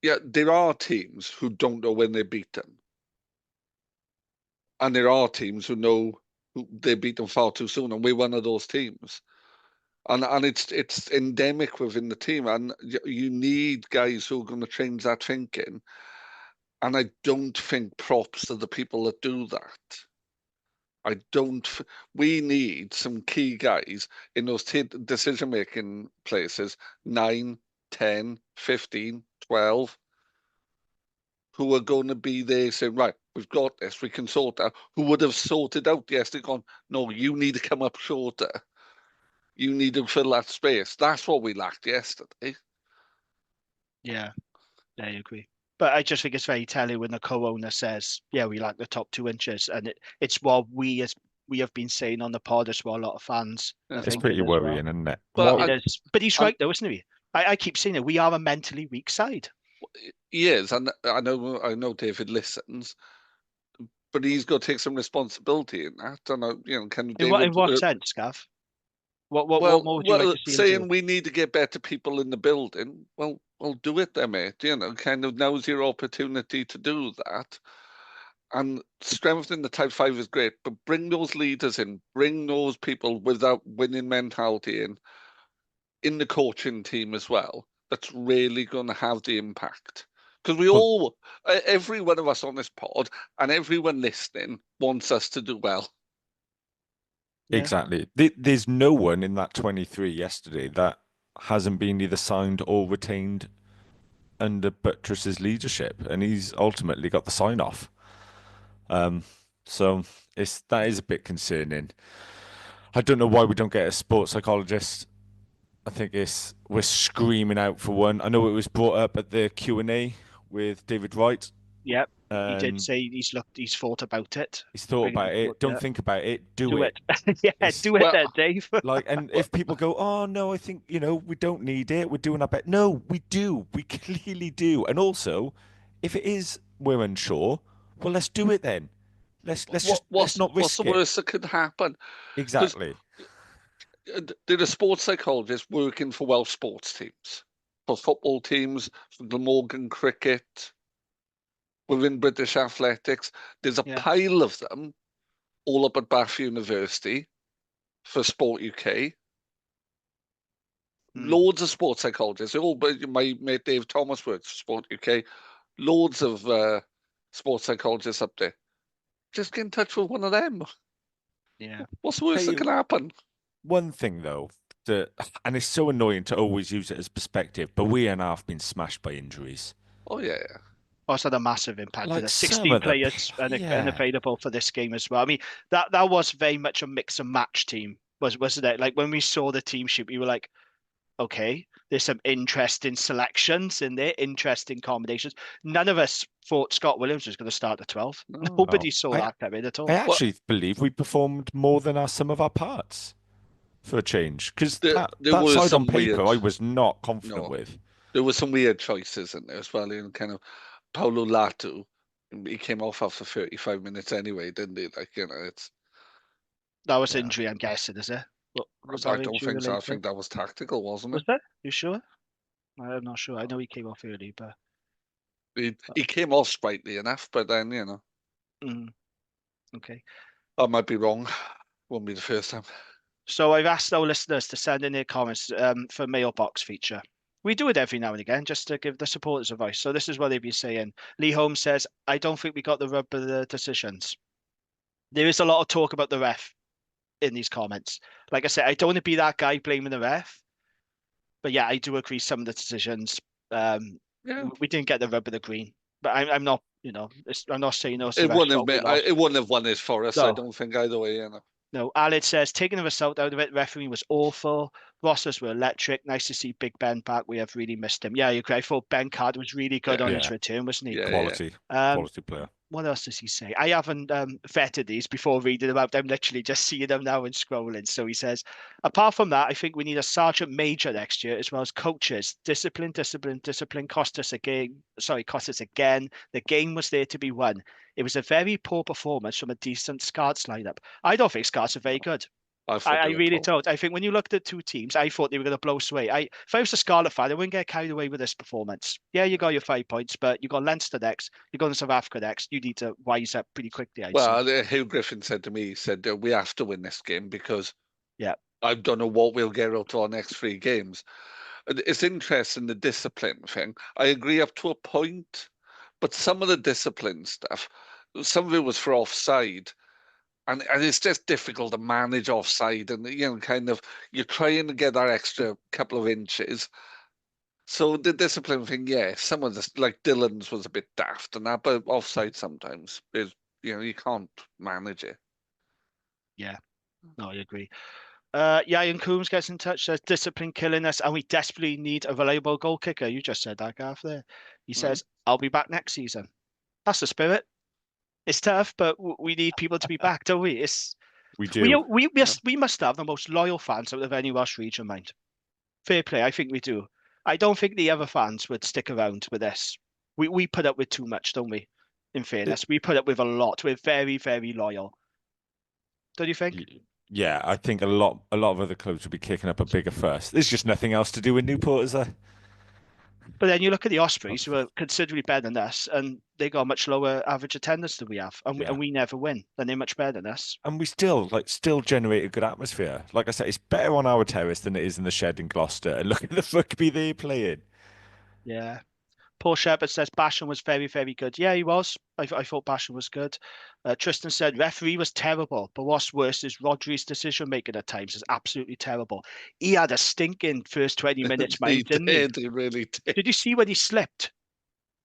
Yeah, there are teams who don't know when they're beaten. And there are teams who know they beat them far too soon, and we're one of those teams. And it's endemic within the team, and you need guys who are going to change that thinking. And I don't think props are the people that do that. We need some key guys in those decision-making places, 9, 10, 15, 12, who are going to be there saying, right, we've got this, we can sort out. Who would have sorted out yesterday, gone, no, you need to come up shorter. You need to fill that space. That's what we lacked yesterday. Yeah, I agree. But I just think it's very telling when the co-owner says, yeah, we lack the top 2 inches. And it's what we have been saying on the pod as well, a lot of fans. It's pretty worrying, isn't it? But he's right, though, isn't he? I keep saying it. We are a mentally weak side. He is, and I know David listens, but he's got to take some responsibility in that. And in what sense, Gav? What more would you like to see saying we need to get better people in the building? Well, do it then, mate. Now's your opportunity to do that. And strengthening the type 5 is great, but bring those leaders in, bring those people with that winning mentality in the coaching team as well. That's really going to have the impact. Because every one of us on this pod and everyone listening wants us to do well. Yeah. Exactly. There's no one in that 23 yesterday that hasn't been either signed or retained under Buttress's leadership, and he's ultimately got the sign-off. So that is a bit concerning. I don't know why we don't get a sports psychologist. I think we're screaming out for one. I know it was brought up at the Q&A with David Wright. Yep. He did say he's thought about it. He's thought about it. Don't think about it. Do it. Yeah, do it then, Dave. And if people go, oh no, I think we don't need it. We're doing our best. No, we do. We clearly do. And also, if it is we're unsure, well, let's do it then. Let's not risk it. What's the worst that could happen? Exactly. There are sports psychologists working for Welsh sports teams, for football teams, for Glamorgan cricket, within British athletics. There's a pile of them all up at Bath University for Sport UK. Loads of sports psychologists. My mate Dave Thomas works for Sport UK. Loads of sports psychologists up there. Just get in touch with one of them. Yeah. What's the worst that can happen? One thing, though, and it's so annoying to always use it as perspective, but we and have been smashed by injuries. Oh, yeah. It's had a massive impact. Like 16 players unavailable for this game as well. I mean, that was very much a mix and match team, wasn't it? Like when we saw the team sheet, we were like, okay, there's some interesting selections in there, interesting combinations. None of us thought Scott Williams was going to start at 12. Nobody saw that coming at all. I actually believe we performed more than some of our parts for a change, because that side on paper I was not confident with. There were some weird choices in there as well. Kind of Paulo Latu, he came off after 35 minutes anyway, didn't he? That was injury, I'm guessing, is it? I don't think so. I think that was tactical, wasn't it? Was that? You sure? I'm not sure. I know he came off early, but he came off sprightly enough, but then Okay. I might be wrong. Won't be the first time. So I've asked our listeners to send in their comments for Mailbox feature. We do it every now and again just to give the supporters a voice. So this is what they've been saying. Lee Holmes says, I don't think we got the rub of the decisions. There is a lot of talk about the ref in these comments. Like I said, I don't want to be that guy blaming the ref. But yeah, I do agree some of the decisions. We didn't get the rub of the green. But I'm not, I'm not saying no. It wouldn't have won it for us, no. I don't think, either way, No, Alid says, taking the result out of it, referee was awful. Rosters were electric. Nice to see Big Ben back. We have really missed him. Yeah, I agree. I thought Ben Carter was really good on his return, wasn't he? Quality player. What else does he say? I haven't vetted these before reading them out. I'm literally just seeing them now and scrolling. So he says, apart from that, I think we need a sergeant major next year, as well as coaches. Discipline cost us again. The game was there to be won. It was a very poor performance from a decent Scarlets lineup. I don't think Scarlets are very good. I really don't. I think when you looked at two teams, I thought they were going to blow away. If I was a Scarlet fan, I wouldn't get carried away with this performance. Yeah, you got your 5 points, but you got Leinster next, you're going to South Africa next. You need to wise up pretty quickly. Hugh Griffin said to me, he said, we have to win this game because I don't know what we'll get out of our next 3 games. It's interesting, the discipline thing. I agree up to a point, but some of the discipline stuff, some of it was for offside. And it's just difficult to manage offside, and kind of you're trying to get that extra couple of inches. So the discipline thing, some of this, like Dylan's, was a bit daft and that, but offside sometimes is you can't manage it. Yeah, no, I agree. Ian Coombs gets in touch, says discipline killing us, and we desperately need a reliable goal kicker. You just said that, Gav. There, he says, "I'll be back next season." That's the spirit. It's tough, but we need people to be back, don't we? We do. We must have the most loyal fans out of any Welsh region, mind. Fair play, I think we do. I don't think the other fans would stick around with this. We put up with too much, don't we? In fairness, we put up with a lot. We're very, very loyal. Don't you think? Yeah, I think a lot of other clubs would be kicking up a bigger fuss. There's just nothing else to do in Newport, is there? But then you look at the Ospreys, who are considerably better than us, and they got much lower average attendance than we have, and we never win. And they're much better than us. And we still generate a good atmosphere. Like I said, it's better on our terrace than it is in the shed in Gloucester. And look at the rugby they're playing. Yeah. Paul Shepherd says Basham was very, very good. Yeah, he was. I thought Basham was good. Tristan said referee was terrible, but what's worse is Rodri's decision making at times is absolutely terrible. He had a stinking first 20 minutes, mate, didn't he? He really did. Did you see when he slipped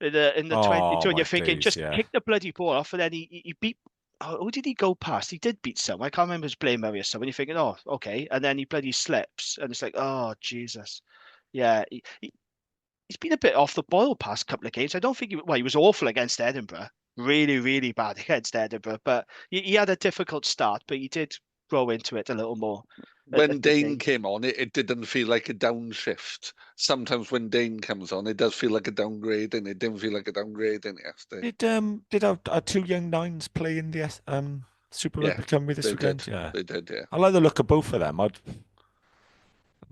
in the 22? And you're thinking, kick the bloody ball off, and then he beat. Who did he go past? He did beat someone. I can't remember his Blaine Murray or someone. You're thinking, oh, okay, and then he bloody slips, and it's like, oh Jesus, yeah. He's been a bit off the boil past couple of games. I don't think he was awful against Edinburgh. Really, really bad against Edinburgh. But he had a difficult start, but he did grow into it a little more. When Dane came on, it didn't feel like a downshift. Sometimes when Dane comes on, it does feel like a downgrade, and it didn't feel like a downgrade in yesterday. Did our 2 young nines play in the Super Rugby Company this weekend? Yeah, they did. Yeah, I like the look of both of them. I'd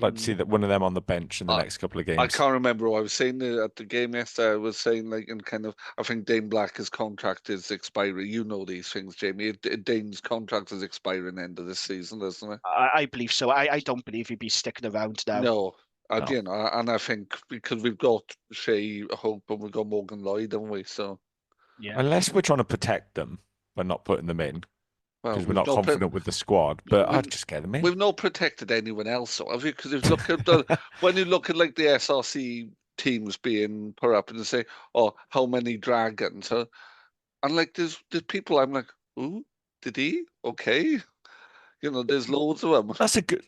like to see that one of them on the bench in the next couple of games. I can't remember what I was saying at the game yesterday. I was saying, I think Dane Black's contract is expiring. You know these things, Jamie. Dane's contract is expiring end of this season, doesn't it? I believe so. I don't believe he'd be sticking around now. No. And I think because we've got Shea Hope and we've got Morgan Lloyd, haven't we? So unless we're trying to protect them, we're not putting them in. Because we're not confident with the squad, but I'd just get them in. We've not protected anyone else, so have you? Because if you look at when you look at like the SRC teams being put up and say, "Oh, how many dragons?" And like there's people, I'm like, "Ooh, did he? Okay." There's loads of them.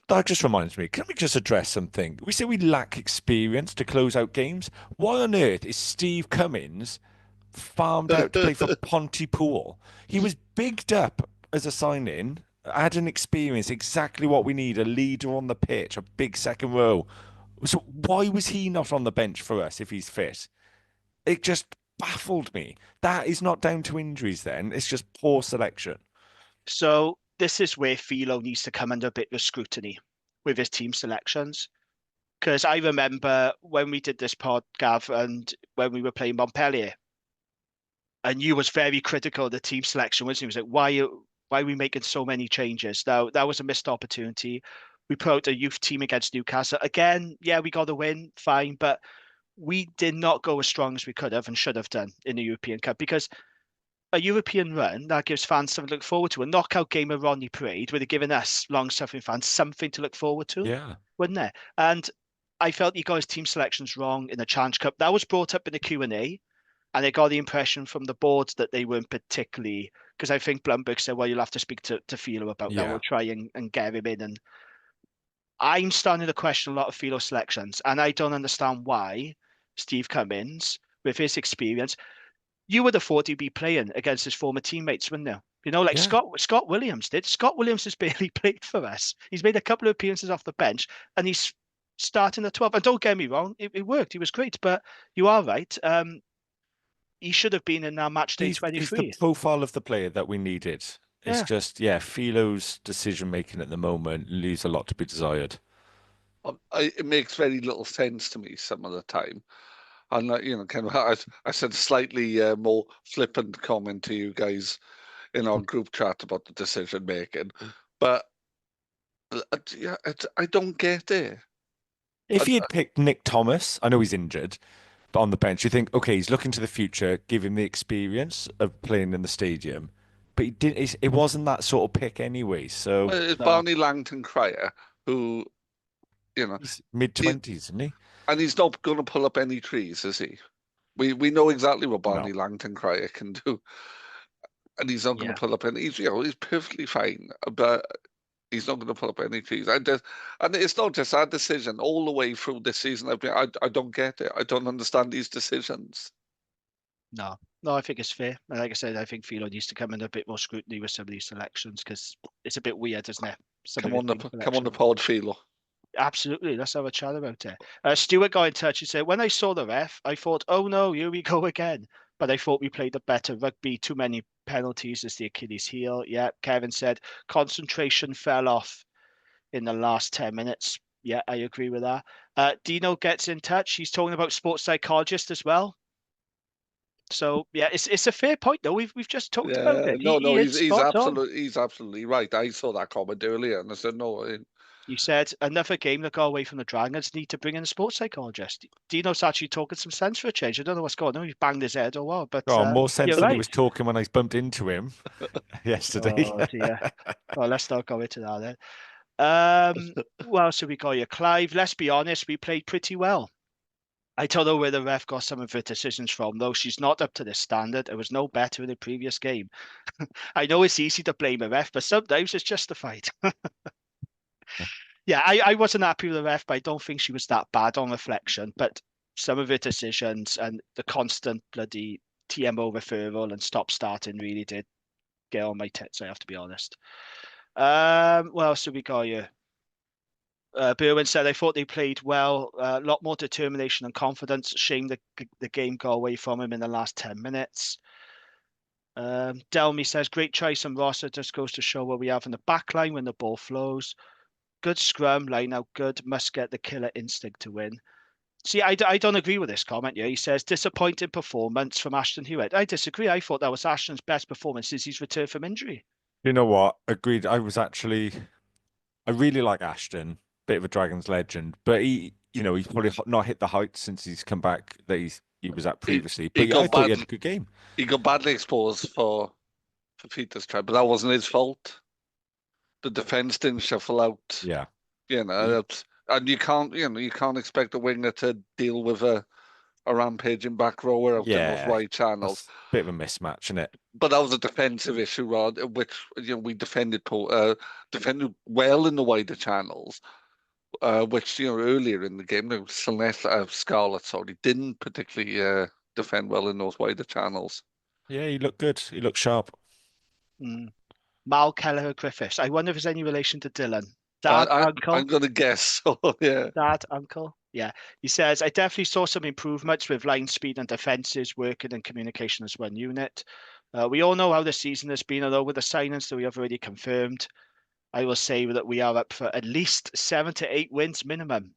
That just reminds me. Can we just address something? We say we lack experience to close out games. Why on earth is Steve Cummins farmed out to play for Pontypool? He was bigged up as a sign-in, had an experience, exactly what we need, a leader on the pitch, a big second row. So why was he not on the bench for us if he's fit? It just baffled me. That is not down to injuries then. It's just poor selection. So this is where Philo needs to come under a bit of scrutiny with his team selections. Because I remember when we did this pod, Gav, and when we were playing Montpellier, and you was very critical of the team selection, wasn't you? He was like, why are we making so many changes? Now, that was a missed opportunity. We put out a youth team against Newcastle. Again, we got the win, fine, but we did not go as strong as we could have and should have done in the European Cup, because a European run, that gives fans something to look forward to. A knockout game of Rodney Parade would have given us long-suffering fans something to look forward to, wouldn't it? And I felt he got his team selections wrong in the Challenge Cup. That was brought up in the Q&A. And I got the impression from the board that they weren't particularly, because I think Blumberg said, well, you'll have to speak to Philo about that. We'll try and get him in. And I'm starting to question a lot of Philo selections, and I don't understand why Steve Cummins, with his experience, you would have thought he'd be playing against his former teammates, wouldn't you? You know, like Scott Williams did. Scott Williams has barely played for us. He's made a couple of appearances off the bench, and he's starting at 12. And don't get me wrong, it worked. He was great, but you are right. He should have been in our match day 23. He's the profile of the player that we needed. It's just, Philo's decision making at the moment leaves a lot to be desired. It makes very little sense to me some of the time. And I said slightly more flippant comment to you guys in our group chat about the decision making, but I don't get it. If he had picked Nick Thomas, I know he's injured, but on the bench, you think, okay, he's looking to the future, give him the experience of playing in the stadium. But he didn't. It wasn't that sort of pick anyway. So it's Barney Langton Cryer, who, he's mid-20s, isn't he? And he's not going to pull up any trees, is he? We know exactly what Barney Langton Cryer can do, and he's not going to pull up any. He's perfectly fine, but he's not going to pull up any trees. And it's not just our decision all the way through this season. I don't get it. I don't understand these decisions. No, I think it's fair. And like I said, I think Philo needs to come in a bit more scrutiny with some of these selections, because it's a bit weird, isn't it? Come on the pod, Philo. Absolutely, let's have a chat about it. Stuart got in touch. He said, when I saw the ref, I thought, oh no, here we go again. But I thought we played a better rugby. Too many penalties is the Achilles heel. Yeah, Kevin said concentration fell off in the last 10 minutes. Yeah, I agree with that. Dino gets in touch. He's talking about sports psychologist as well. So yeah, it's a fair point though. We've just talked about it. He's absolutely right. I saw that comment earlier, and I said no. You said another game that got away from the Dragons need to bring in a sports psychologist. Dino's actually talking some sense for a change. I don't know what's going on. He's banged his head or what, but more sense than he was talking when I bumped into him yesterday. Oh dear. Well, let's not go into that then. What else have we got here? Clive, let's be honest, we played pretty well. I don't know where the ref got some of her decisions from, though. She's not up to this standard. It was no better in the previous game. I know it's easy to blame a ref, but sometimes it's justified. Yeah, I wasn't happy with the ref, but I don't think she was that bad on reflection. But some of her decisions and the constant bloody TMO referral and stop starting really did get on my tits, I have to be honest. What else have we got here? Berwin said, I thought they played well, a lot more determination and confidence. Shame the game got away from him in the last 10 minutes. Delmy says, great choice on Rossa. Just goes to show what we have in the back line when the ball flows. Good scrum, line out good. Must get the killer instinct to win. See, I don't agree with this comment. Yeah, he says, disappointing performance from Ashton Hewitt. I disagree. I thought that was Ashton's best performance since he's returned from injury. You know what? Agreed. I really like Ashton. Bit of a Dragons legend, but he's probably not hit the heights since he's come back that he was at previously. I thought he had a good game. He got badly exposed for Peter's try, but that wasn't his fault. The defense didn't shuffle out. Yeah, and you can't expect a winger to deal with a rampaging back rower out in those wide channels. Bit of a mismatch, isn't it? But that was a defensive issue, Rod, which we defended well in the wider channels. Which earlier in the game, the Scarlets didn't particularly defend well in those wider channels. Yeah, he looked good. He looked sharp. Mal Kelleher Griffiths. I wonder if there's any relation to Dylan. Dad, uncle. I'm going to guess. Yeah. Dad, uncle. Yeah. He says, I definitely saw some improvements with line speed and defences working and communication as one unit. We all know how the season has been, although with the signings that we have already confirmed, I will say that we are up for at least 7 to 8 wins minimum.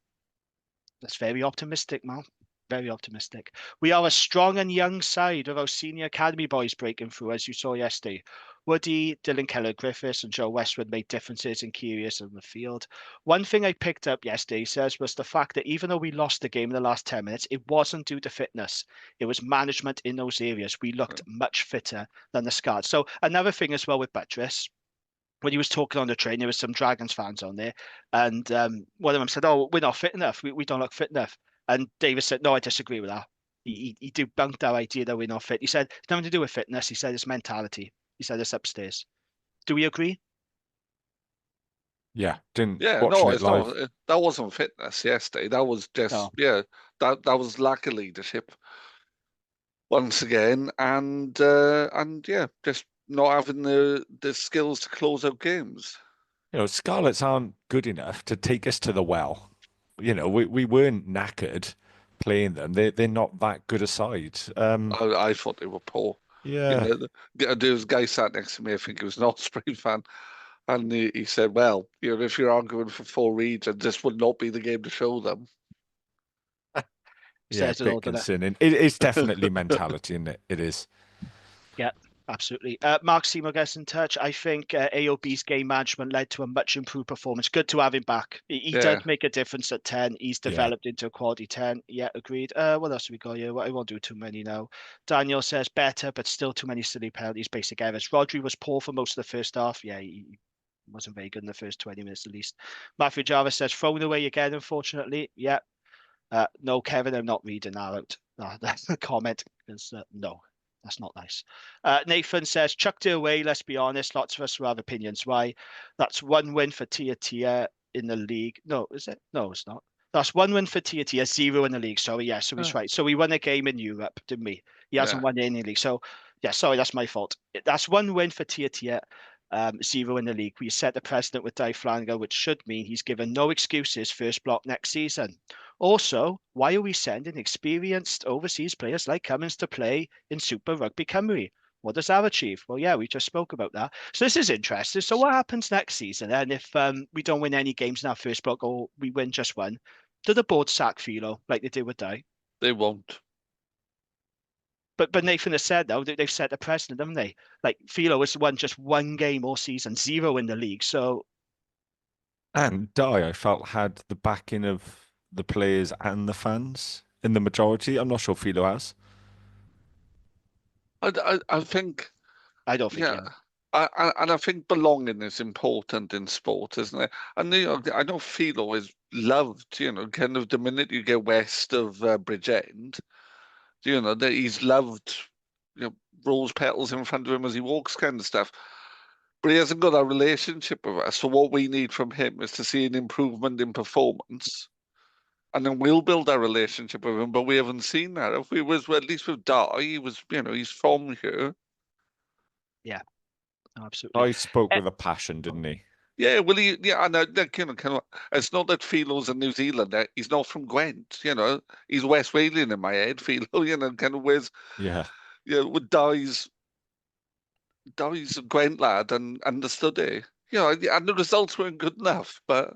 That's very optimistic, Mal. Very optimistic. We are a strong and young side of our senior academy boys breaking through, as you saw yesterday. Woody, Dylan Keller-Griffiths and Joe Westwood made differences in key areas of the field. One thing I picked up yesterday, he says, was the fact that even though we lost the game in the last 10 minutes, it wasn't due to fitness. It was management in those areas. We looked much fitter than the Scarlets. So another thing as well with Buttress, when he was talking on the train, there was some Dragons fans on there. And one of them said, oh, we're not fit enough. We don't look fit enough. And David said, no, I disagree with that. He debunked that idea that we're not fit. He said it's nothing to do with fitness. He said it's mentality. He said it's upstairs. Do we agree? Yeah, didn't Yeah, watching no, it it's live. not. That wasn't fitness yesterday. That was just that was lack of leadership once again, and yeah, just not having the skills to close out games. Scarlets aren't good enough to take us to the well. We weren't knackered playing them. They're not that good a side. I thought they were poor. Yeah. There was a guy sat next to me, I think he was an Ospreys fan, and he said, well, if you're arguing for 4 regions, this would not be the game to show them. Yeah, a bit concerning. It's definitely mentality, isn't it? It is. Yeah, absolutely. Mark Seymour gets in touch. I think AOB's game management led to a much improved performance. Good to have him back. He does make a difference at 10. He's developed into a quality 10. Yeah, agreed. What else have we got here? I won't do too many now. Daniel says better, but still too many silly penalties, basic errors. Rodri was poor for most of the first half. Yeah, he wasn't very good in the first 20 minutes at least. Matthew Jarvis says thrown away again, unfortunately. Yeah. No, Kevin, I'm not reading that out. No, that's a comment. No, that's not nice. Nathan says, chucked it away, let's be honest. Lots of us will have opinions. Why? That's 1 win for Tia in the league. No, is it? No, it's not. That's 1 win for Tia, 0 in the league. Sorry, yeah, so he's right. So we won a game in Europe, didn't we? He hasn't won any league. So, yeah, sorry, that's my fault. That's 1 win for Tia, 0 in the league. We set the precedent with Di Flanagan, which should mean he's given no excuses first block next season. Also, why are we sending experienced overseas players like Cummins to play in Super Rugby Cymru? What does that achieve? Well, yeah, we just spoke about that. So this is interesting. So what happens next season? And if we don't win any games in our first block or we win just one, do the board sack Philo like they did with Di? They won't. But Nathan has said, though, they've set a precedent, haven't they? Like, Philo has won just 1 game all season, 0 in the league. So, and Di, I felt, had the backing of the players and the fans in the majority. I'm not sure Philo has. I think. I don't think. Yeah. I think belonging is important in sport, isn't it? And I know Philo is loved. Kind of the minute you get west of Bridgend, that he's loved. Rose petals in front of him as he walks, kind of stuff. But he hasn't got a relationship with us. So what we need from him is to see an improvement in performance, and then we'll build our relationship with him. But we haven't seen that. If we was at least with Di, he was, he's from here. Yeah, absolutely. I spoke with a passion, didn't he? Yeah, well, and it's not that Philo's a New Zealander. He's not from Gwent, He's West Walian in my head, Philo, kind of with with Di's a Gwent lad and understood it. And the results weren't good enough, but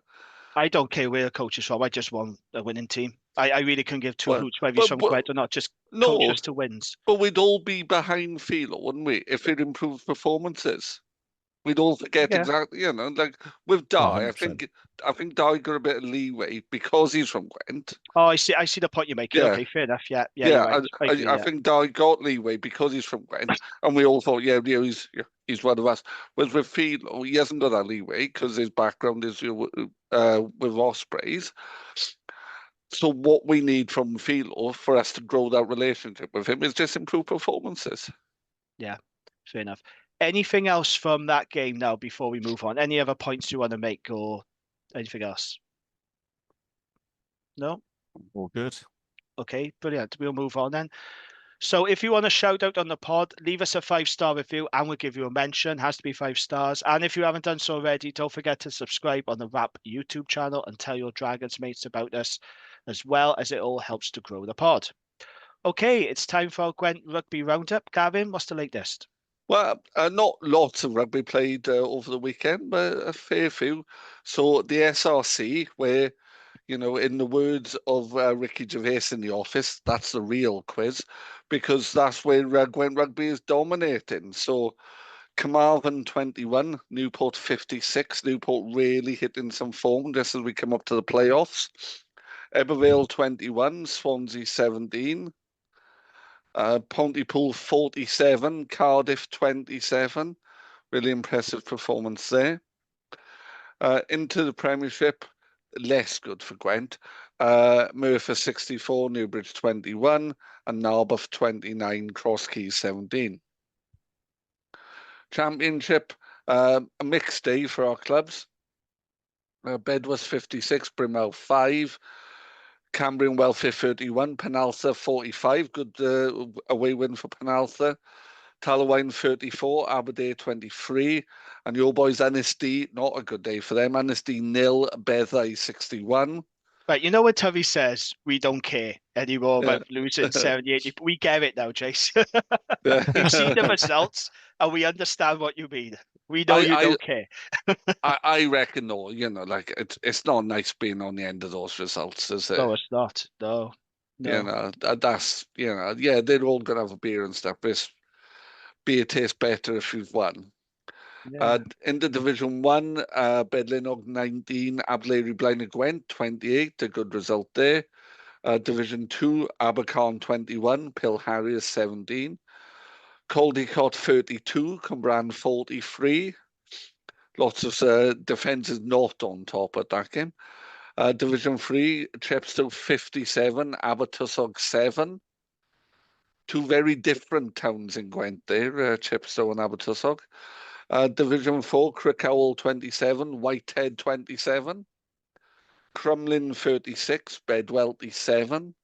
I don't care where the coach is from. I just want a winning team. I really couldn't give two hoots whether he's from Gwent or not. Just coach us to wins. But we'd all be behind Philo, wouldn't we, if it improved performances? We'd all forget exactly, like with Di, 100%. I think Di got a bit of leeway because he's from Gwent. Oh, I see the point you're making. Yeah. Okay, fair enough. Yeah. Right. I think Di got leeway because he's from Gwent, and we all thought, he's one of us. Whereas with Philo, he hasn't got that leeway because his background is with Ospreys. So what we need from Philo for us to grow that relationship with him is just improved performances. Yeah, fair enough. Anything else from that game now before we move on? Any other points you want to make or anything else? No? All good. Okay, brilliant. We'll move on then. So if you want a shout out on the pod, leave us a 5-star review and we'll give you a mention. It has to be 5 stars. And if you haven't done so already, don't forget to subscribe on the Wrap YouTube channel and tell your Dragons mates about us, as well as it all helps to grow the pod. Okay, it's time for our Gwent Rugby Roundup. Gavin, what's the latest? Well, not lots of rugby played over the weekend, but a fair few. So the SRC, where, in the words of Ricky Gervais in The Office, that's the real quiz, because that's where Gwent Rugby is dominating. So Carmarthen 21, Newport 56. Newport really hitting some form just as we come up to the playoffs. Ebervale 21, Swansea 17. Pontypool 47, Cardiff 27. Really impressive performance there. Into the Premiership, less good for Gwent. Merthyr 64, Newbridge 21, and Narberth 29, Cross Keys 17. Championship, a mixed day for our clubs. Bedwas 56, Brimwell 5, Cambrian Welfare 31, Penaltha 45, good away win for Penaltha. Talawine 34, Aberdare 23, and your boys Annisty, not a good day for them. Annisty 0, Beddau 61. Right, you know when Tubby says we don't care anymore about losing 78, we get it now, Jace. We've seen the results and we understand what you mean. We know you don't care. I reckon, though, like it's not nice being on the end of those results, is it? No, it's not. No. That's, yeah, they're all going to have a beer and stuff, but beer tastes better if you've won. Yeah. In the Division 1, Bedlinog 19, Ablairi Blaenau Gwent 28, a good result there. Division 2, Abercorn 21, Pill Harriers 17. Caldicot 32, Cwmbran 43. Lots of defences not on top at that game. Division 3, Chepstow 57, Abertwysog 7. Two very different towns in Gwent there, Chepstow and Abertwysog. Division 4, Crickhowell 27, Whitehead 27. Crumlin 36, Bedwellty 7.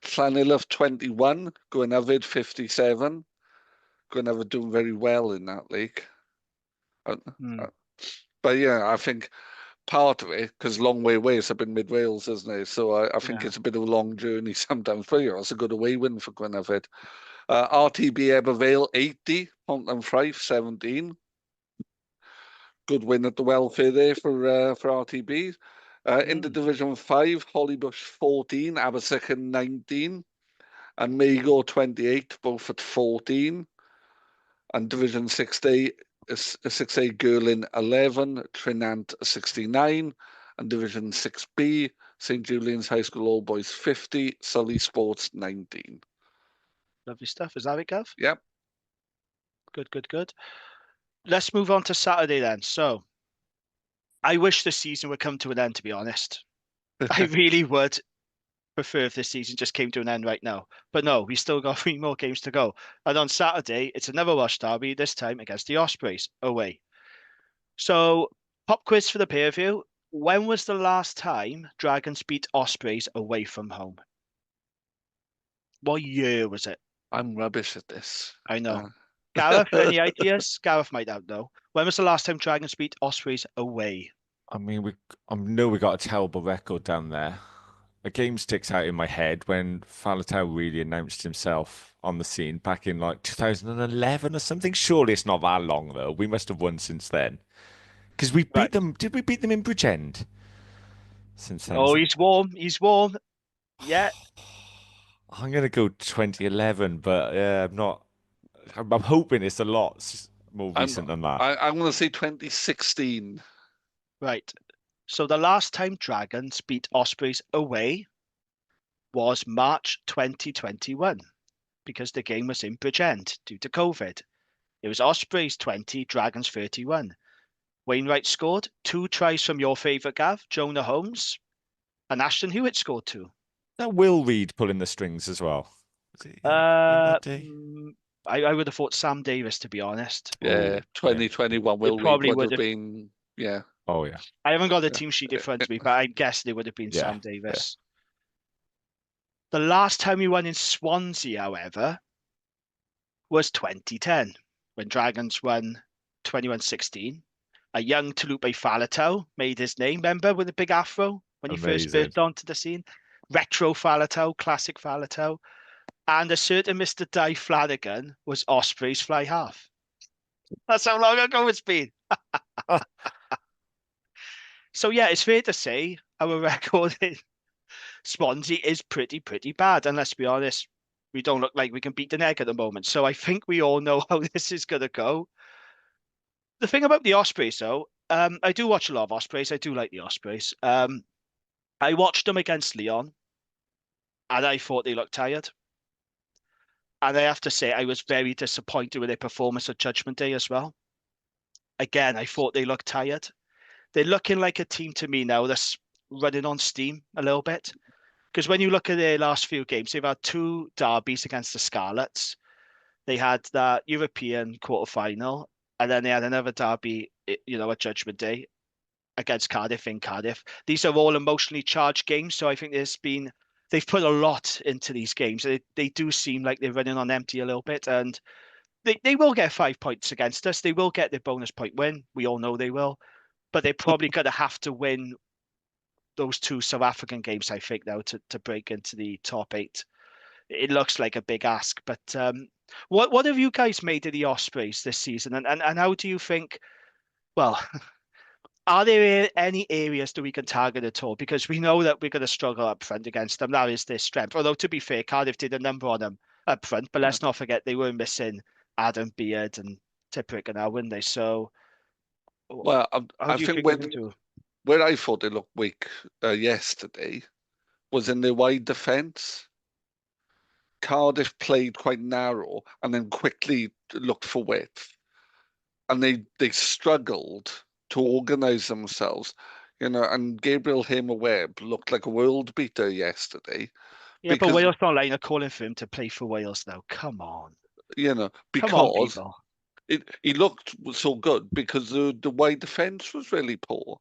Llanillough 21, Gwynafyd 57. Gwynafyd doing very well in that league. But yeah, I think part of it, because long way away, it's up in mid-Wales, isn't it? So I think it's a bit of a long journey sometimes. But yeah, it's a good away win for Gwynafyd. RTB Ebervale 80, Pontland Fife 17. Good win at the welfare there for RTB. In the Division 5, Hollybush 14, Abersychan 19, and Mago 28, both at 14. And Division 6A, 6A Girlin 11, Trinant 69, and Division 6B, St Julian's High School All Boys 50, Sully Sports 19. Lovely stuff. Is that it, Gav? Yep. Good. Let's move on to Saturday then. So, I wish the season would come to an end, to be honest. I really would prefer if this season just came to an end right now. But no, we still got 3 more games to go. And on Saturday, it's another Welsh derby, this time against the Ospreys, away. So, pop quiz for the pair of you. When was the last time Dragons beat Ospreys away from home? What year was it? I'm rubbish at this. I know. Gareth, any ideas? Gareth might not know. When was the last time Dragons beat Ospreys away? I mean, I know we got a terrible record down there. A game sticks out in my head when Faletau really announced himself on the scene back in like 2011 or something. Surely it's not that long though. We must have won since then. Because we beat them. Did we beat them in Bridgend? Since then. Oh, he's warm. Yeah. I'm gonna go 2011, but yeah, I'm not. I'm hoping it's a lot more recent than that. I'm going to say 2016. Right. So the last time Dragons beat Ospreys away was March 2021 because the game was in Bridgend due to COVID. It was Ospreys 20, Dragons 31. Wainwright scored 2 tries from your favourite, Gav, Jonah Holmes, and Ashton Hewitt scored 2. That Will Reed pulling the strings as well. I would have thought Sam Davis, to be honest. Yeah, 2021 Will Reed would have been, yeah. Oh, yeah. I haven't got the team sheet in front of me, but I guess it would have been Sam Davis. Yeah. The last time we won in Swansea, however, was 2010, when Dragons won 21-16. A young Talupe Faletau made his name, remember, with a big afro when he first burst onto the scene? Retro Faletau, classic Faletau. And a certain Mr. Di Flanagan was Ospreys fly half. That's how long ago it's been. So, yeah, it's fair to say our record in Swansea is pretty bad. And let's be honest, we don't look like we can beat the neck at the moment. So I think we all know how this is going to go. The thing about the Ospreys, though, I do watch a lot of Ospreys. I do like the Ospreys. I watched them against Leon, and I thought they looked tired. And I have to say, I was very disappointed with their performance at Judgement Day as well. Again, I thought they looked tired. They're looking like a team to me now that's running on steam a little bit. Because when you look at their last few games, they've had 2 derbies against the Scarlets. They had that European quarterfinal, and then they had another derby, at Judgement Day against Cardiff in Cardiff. These are all emotionally charged games, so I think they've put a lot into these games. They do seem like they're running on empty a little bit, and they will get 5 points against us. They will get their bonus point win. We all know they will, but they're probably going to have to win those 2 South African games, I think, now to break into the top 8. It looks like a big ask, but what have you guys made of the Ospreys this season, and how do you think? Well, are there any areas that we can target at all? Because we know that we're going to struggle up front against them. That is their strength. Although, to be fair, Cardiff did a number on them up front, but let's not forget they were missing Adam Beard and Tipuric and now, weren't they? So, well, I think where I thought they looked weak yesterday was in their wide defence. Cardiff played quite narrow and then quickly looked for width, and they struggled to organise themselves, and Gabriel Hamer-Webb looked like a world beater yesterday. Yeah, but Wales Online are calling for him to play for Wales now. Come on. Because he looked so good because the wide defence was really poor.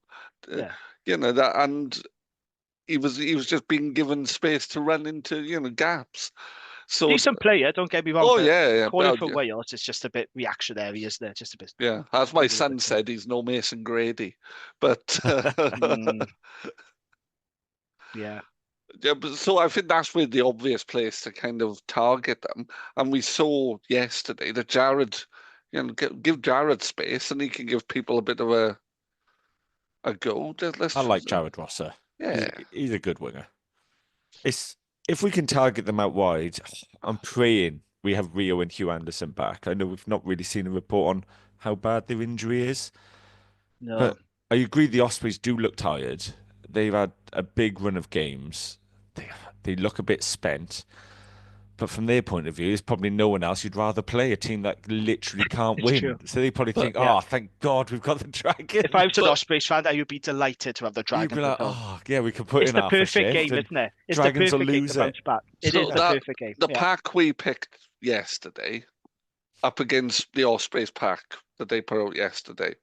Yeah. And he was just being given space to run into, gaps. So decent player, don't get me wrong. Oh yeah. Calling for Wales, it's just a bit reactionary, isn't it? Just a bit. Yeah, as my son said, he's no Mason Grady, but yeah. Yeah, but so I think that's where the obvious place to kind of target them. And we saw yesterday that Jared, give Jared space, and he can give people a bit of a go. I like Jared Rosser. Yeah, he's a good winger. If we can target them out wide, I'm praying we have Rio and Hugh Anderson back. I know we've not really seen a report on how bad their injury is. No. But I agree the Ospreys do look tired. They've had a big run of games. They look a bit spent. But from their point of view, there's probably no one else you'd rather play, a team that literally can't win. True. So they probably think, thank God we've got the Dragon. If I was an Ospreys fan, I would be delighted to have the Dragon. You'd be like, we can put in half a shift. It's the perfect game, isn't it? It's Dragons the perfect game to bounce back. It is the perfect game. The pack we picked yesterday, up against the Ospreys pack that they put out yesterday,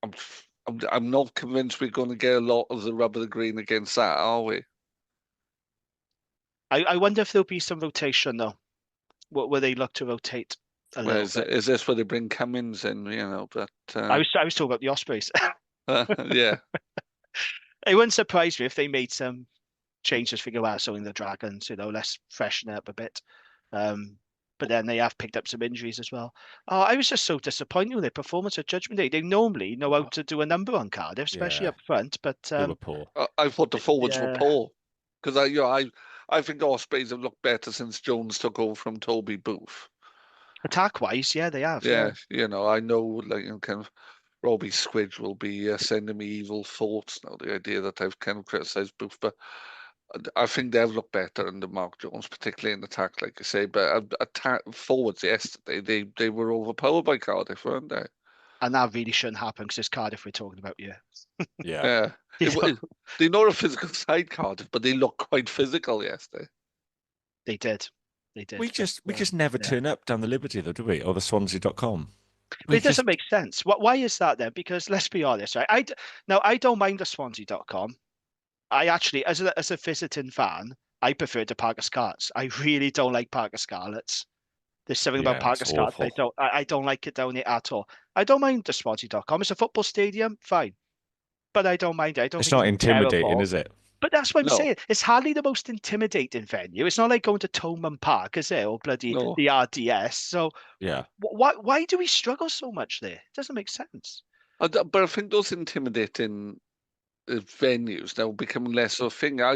I'm not convinced we're going to get a lot of the rub of the green against that, are we? I wonder if there'll be some rotation though. Where they look to rotate a little bit. Is this where they bring Cummins in? But I was talking about the Ospreys. Yeah, it wouldn't surprise me if they made some changes for Gawaso in the Dragons. Let's freshen it up a bit. But then they have picked up some injuries as well. I was just so disappointed with their performance at Judgement Day. They normally know how to do a number on Cardiff, especially up front. But they were poor. I thought the forwards were poor because I think Ospreys have looked better since Jones took over from Toby Booth. Attack-wise, yeah, they have. Yeah, I know, kind of Robbie Squidge will be sending me evil thoughts now. The idea that I've kind of criticised Booth, but I think they've looked better under Mark Jones, particularly in attack, like I say. But attack forwards yesterday, they were overpowered by Cardiff, weren't they? And that really shouldn't happen because it's Cardiff we're talking about, Yeah. They're not a physical side, Cardiff, but they look quite physical yesterday. They did. We just never turn up down the Liberty, though, do we? Or the Swansea.com. But it doesn't make sense. Why is that then? Because let's be honest, right? I don't mind the Swansea.com. I actually, as a visiting fan, I prefer the Parker Scarlets. I really don't like Parker Scarlets. There's something about Parker Scarlets. I don't like it down there at all. I don't mind the Swansea.com. It's a football stadium, fine. But I don't mind it. It's not intimidating, is it? But that's what I'm saying. It's hardly the most intimidating venue. It's not like going to Toman Park, is it? Or bloody the RDS. So why do we struggle so much there? It doesn't make sense. But I think those intimidating venues now becoming less of a thing. I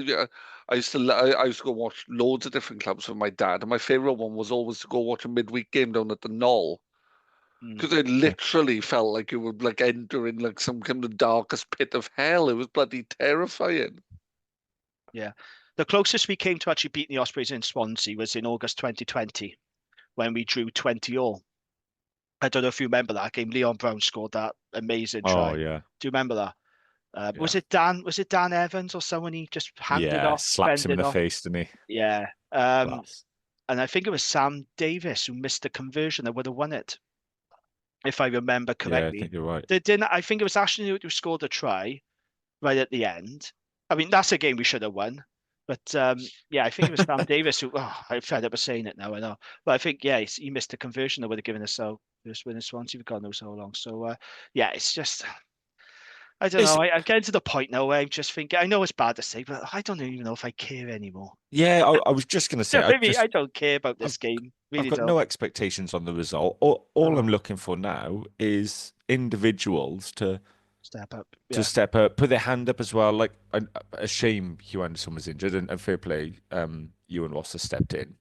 used to go watch loads of different clubs with my dad, and my favourite one was always to go watch a midweek game down at the Knoll. Because it literally felt like you were entering some kind of darkest pit of hell. It was bloody terrifying. Yeah. The closest we came to actually beating the Ospreys in Swansea was in August 2020 when we drew 20-all. I don't know if you remember that game. Leon Brown scored that amazing try. Oh, yeah. Do you remember that? Was it Dan Evans or someone he just handed off? Slaps him in the face, didn't he? Yeah. And I think it was Sam Davis who missed the conversion that would have won it, if I remember correctly. Yeah, I think you're right. I think it was Ashley Newt who scored a try right at the end. I mean, that's a game we should have won. But I think it was Sam Davis who. Oh, I'm fed up with saying it now. I know, but I think he missed the conversion that would have given us our first win in Swansea. God knows how long. So it's just. I don't know. I'm getting to the point now where I'm just thinking. I know it's bad to say, but I don't even know if I care anymore. Yeah, I was just going to say. I don't care about this game. Really, I've got no expectations on the result. All I'm looking for now is individuals to step up. Put their hand up as well. Like a shame Hugh Anderson was injured, and fair play, Ewan Ross has stepped in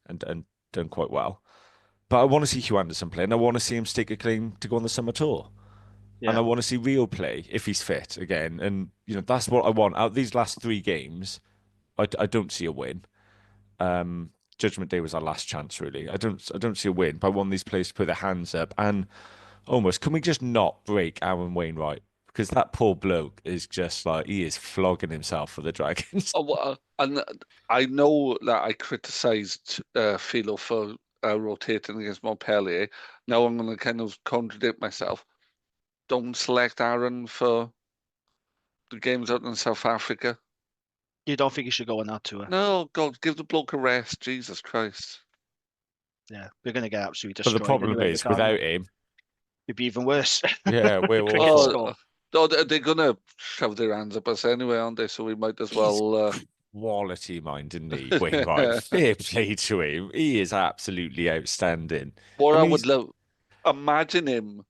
and done quite well. But I want to see Hugh Anderson play, and I want to see him stake a claim to go on the summer tour. Yeah. And I want to see Rio play if he's fit again. And that's what I want. Out of these last 3 games, I don't see a win. Judgement Day was our last chance, really. I don't see a win, but I want these players to put their hands up and almost. Can we just not break Aaron Wainwright? Because that poor bloke is just like, he is flogging himself for the Dragons. And I know that I criticised Philo for rotating against Montpellier. Now I'm going to kind of contradict myself. Don't select Aaron for the games out in South Africa. You don't think he should go on that tour? No, God, give the bloke a rest. Jesus Christ. Yeah, we're going to get absolutely destroyed. But the problem is, without him, it'd be even worse. Yeah, we're all... they're going to shove their hands up us anyway, aren't they? So we might as well... Quality mind, didn't he? Wainwright, fair play to him. He is absolutely outstanding. I would love... Imagine him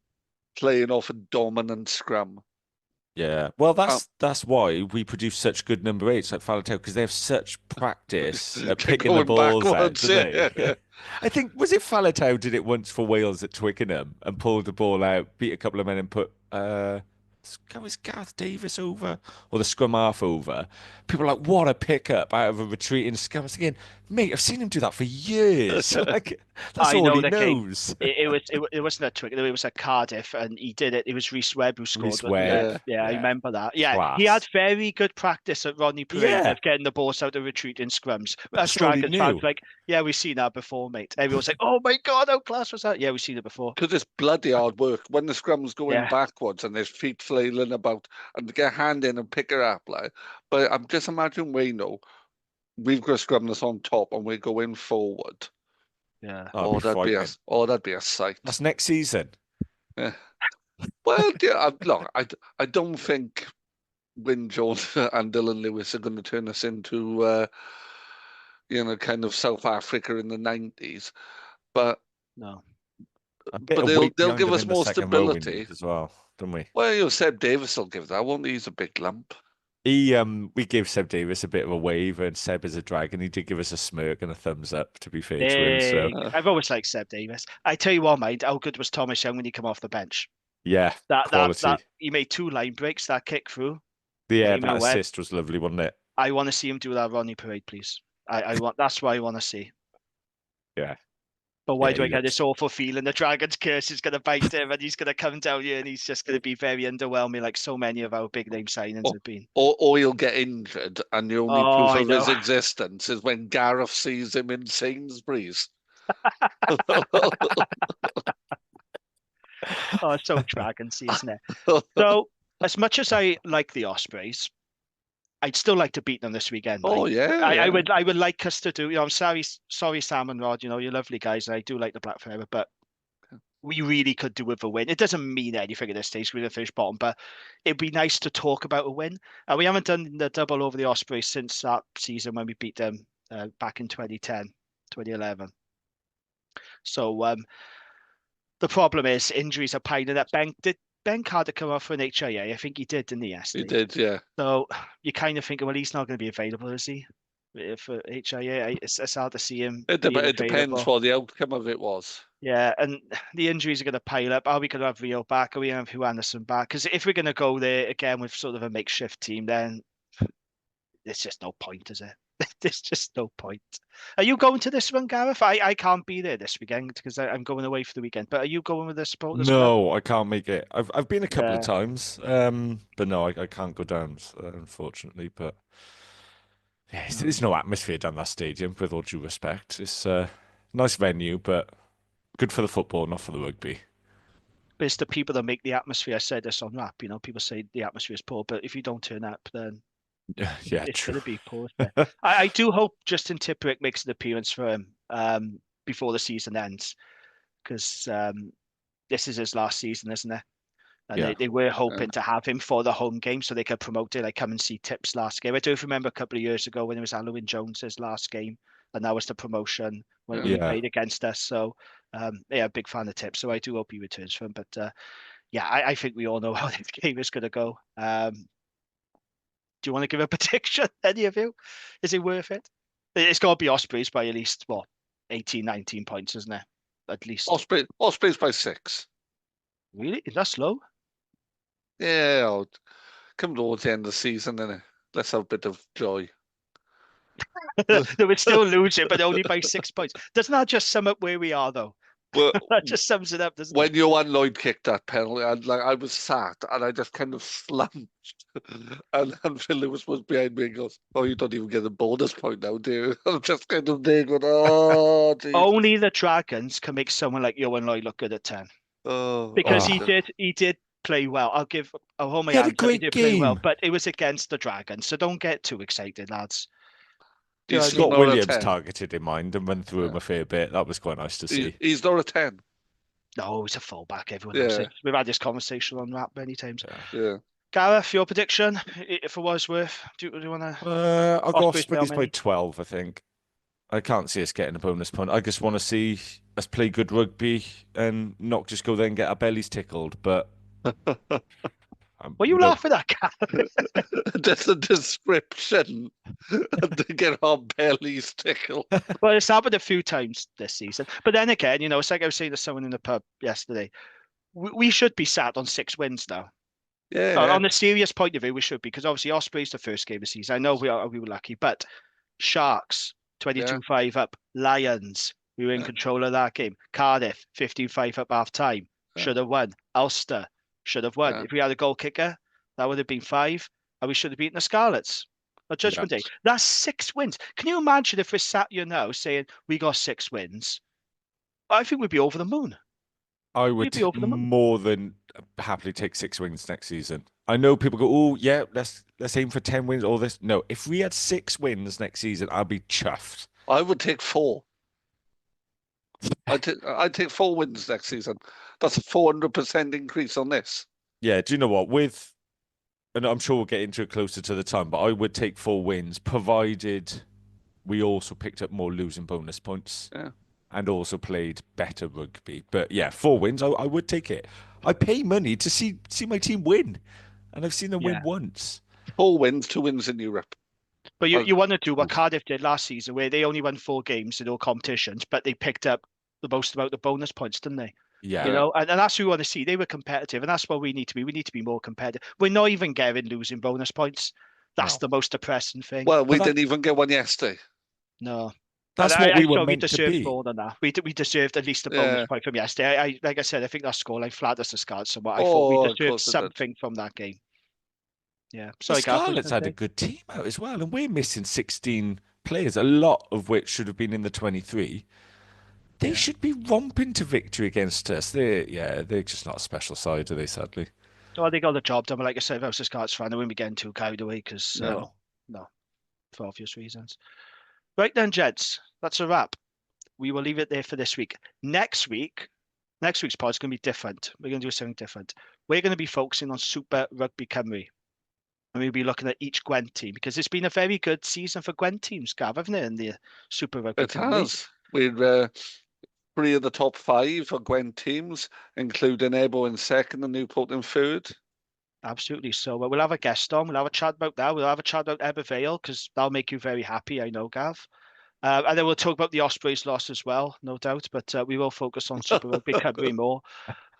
playing off a dominant scrum. Yeah, well, that's why we produce such good number 8s like Faletau, because they have such practice at picking the balls out, don't they? I think, was it Faletau did it once for Wales at Twickenham and pulled the ball out, beat a couple of men and put was Gareth Davis over or the scrum half over? People are like, what a pickup out of a retreating scrum. I was thinking, mate, I've seen him do that for years. Like, that's all he knows. It wasn't at Twickenham, it was at Cardiff, and he did it. It was Rhys Webb who scored. Yeah, I remember that. Yeah, Class. He had very good practice at Rodney Parade of getting the balls out of retreating scrums. As Dragons fans, like, yeah, we've seen that before, mate. Everyone's like, oh my God, how class was that? Yeah, we've seen it before. Because it's bloody hard work when the scrum's going backwards and there's feet flailing about and get a hand in and pick her up. Like, but I'm just imagining Wayno, we've got a scrum that's on top and we're going forward. Yeah. That'd be a sight. That's next season. Yeah. Well, yeah, look, I don't think Wyn Jones and Dylan Lewis are going to turn us into, kind of South Africa in the 90s. But no. But they'll give us more stability as well, don't we? Well, Seb Davis will give that, won't he? He's a big lump. We gave Seb Davis a bit of a wave, and Seb is a Dragon. He did give us a smirk and a thumbs up, to be fair to him. So I've always liked Seb Davis. I tell you what, mate, how good was Thomas Young when he came off the bench? Yeah, that he made 2 line breaks, that kick through. Yeah, that assist was lovely, wasn't it? I want to see him do that Rodney Parade, please. That's what I want to see. Yeah. But why do I get this awful feeling the Dragon's curse is going to bite him and he's going to come down here and he's just going to be very underwhelming like so many of our big name signings have been. Or he'll get injured and the only proof of his existence is when Gareth sees him in Sainsbury's. It's so Dragonsy, isn't it? So, as much as I like the Ospreys, I'd still like to beat them this weekend. I would like us to do. I'm sorry, Sam and Rod. You're lovely guys, and I do like the Black Forever, but we really could do with a win. It doesn't mean anything at this stage. We're going to finish bottom, but it'd be nice to talk about a win. We haven't done the double over the Ospreys since that season when we beat them back in 2010, 2011. So the problem is injuries are piling up. Ben Carter come off for an HIA. I think he did, didn't he, yesterday? He did, yeah. So you kind of think, well, he's not going to be available, is he? For HIA, it's hard to see him. It depends what the outcome of it was. Yeah, and the injuries are going to pile up. Are we going to have Rio back? Are we going to have Hugh Anderson back? Because if we're going to go there again with sort of a makeshift team, then there's just no point, is it? There's just no point. Are you going to this one, Gareth? I can't be there this weekend because I'm going away for the weekend. But are you going with the supporters club? No, I can't make it. I've been a couple of times, but no, I can't go down, unfortunately. But yeah, there's no atmosphere down that stadium, with all due respect. It's a nice venue, but good for the football, not for the rugby. But it's the people that make the atmosphere. I said this on rap. People say the atmosphere is poor, but if you don't turn up, then it's going to be poor. I do hope Justin Tipuric makes an appearance for him before the season ends, because this is his last season, isn't it? And they were hoping to have him for the home game so they could promote it, like come and see Tip's last game. I do remember a couple of years ago when it was Alwyn Jones's last game, and that was the promotion when he played against us. So, big fan of Tip. So I do hope he returns for him. But I think we all know how this game is going to go. Do you want to give a prediction, any of you? Is it worth it? It's got to be Ospreys by at least, 18, 19 points, isn't it? At least. Ospreys by 6. Really? Is that slow? Yeah, come towards the end of the season, innit? Let's have a bit of joy. They would still lose it, but only by 6 points. Doesn't that just sum up where we are, though? Well, that just sums it up, doesn't it? When Johan Lloyd kicked that penalty, I was sat and I just kind of slumped, and Phil Lewis was behind me and goes, "Oh, you don't even get a bonus point now, do you?" I'm just kind of there going, "Oh, geez." Only the Dragons can make someone like Johan Lloyd look good at 10. Because he did play well. I'll hold my hands up. He did play well, but it was against the Dragons, so don't get too excited, lads. He's got Williams targeted in mind and run through him a fair bit. That was quite nice to see. He's not a 10. No, he's a fullback. Everyone knows it. We've had this conversation on rap many times. Yeah. Gareth, your prediction, if it was worth, do you want to? I'll go Ospreys by 12, I think. I can't see us getting a bonus point. I just want to see us play good rugby and not just go there and get our bellies tickled. But what are you laughing at, Gareth? Just a description to get our bellies tickled. Well, it's happened a few times this season. But then again, it's like I was saying to someone in the pub yesterday. We should be sat on 6 wins now. Yeah. On a serious point of view, we should be, because obviously Ospreys the first game of the season. I know we were lucky, but Sharks 22-5 up, Lions, we were in control of that game. Cardiff 15-5 up half time, should have won. Ulster should have won. If we had a goal kicker, that would have been 5, and we should have beaten the Scarlets on Judgement Day. That's 6 wins. Can you imagine if we're sat here now saying we got 6 wins? I think we'd be over the moon. I would more than happily take 6 wins next season. I know people go, "Oh, yeah, let's aim for 10 wins." All this. No, if we had 6 wins next season, I'd be chuffed. I would take 4. I'd take 4 wins next season. That's a 400% increase on this. Yeah, do you know what? And I'm sure we'll get into it closer to the time, but I would take 4 wins, provided we also picked up more losing bonus points. Yeah. And also played better rugby. But yeah, 4 wins, I would take it. I pay money to see my team win, and I've seen them win once. 4 wins, 2 wins in Europe. But you want to do what Cardiff did last season, where they only won 4 games in all competitions, but they picked up the most amount of bonus points, didn't they? Yeah. And that's what we want to see. They were competitive, and that's what we need to be. We need to be more competitive. We're not even getting losing bonus points. That's the most depressing thing. Well, we didn't even get one yesterday. No. That's what we were meant to be. More than that. We deserved at least a bonus point from yesterday. Like I said, I think that scoreline flatters the Scarlets somewhat. I thought we deserved something from that game. Yeah. Sorry, the Scarlets had a good team out as well, and we're missing 16 players, a lot of which should have been in the 23. They should be romping to victory against us. They're just not a special side, are they, sadly? Well, they got the job done. But like I said, if I was a Scarlets fan, I wouldn't be getting too carried away because, no, for obvious reasons. Right then, gents, that's a wrap. We will leave it there for this week. Next week's pod is going to be different. We're going to do something different. We're going to be focusing on Super Rugby Cymru. And we'll be looking at each Gwent team, because it's been a very good season for Gwent teams, Gav, hasn't it, in the Super Rugby Cymru? It has. We're 3 of the top 5 are Gwent teams, including Ebo in second and Newport in third. Absolutely. So we'll have a guest on. We'll have a chat about that. We'll have a chat about Ebervale, because that'll make you very happy, I know, Gav. And then we'll talk about the Ospreys loss as well, no doubt. But we will focus on Super Rugby Cymru more.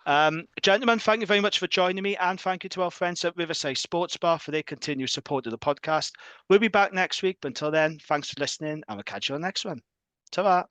Gentlemen, thank you very much for joining me, and thank you to our friends at Riverside Sports Bar for their continued support of the podcast. We'll be back next week, but until then, thanks for listening, and we'll catch you on the next one. Ta-ra.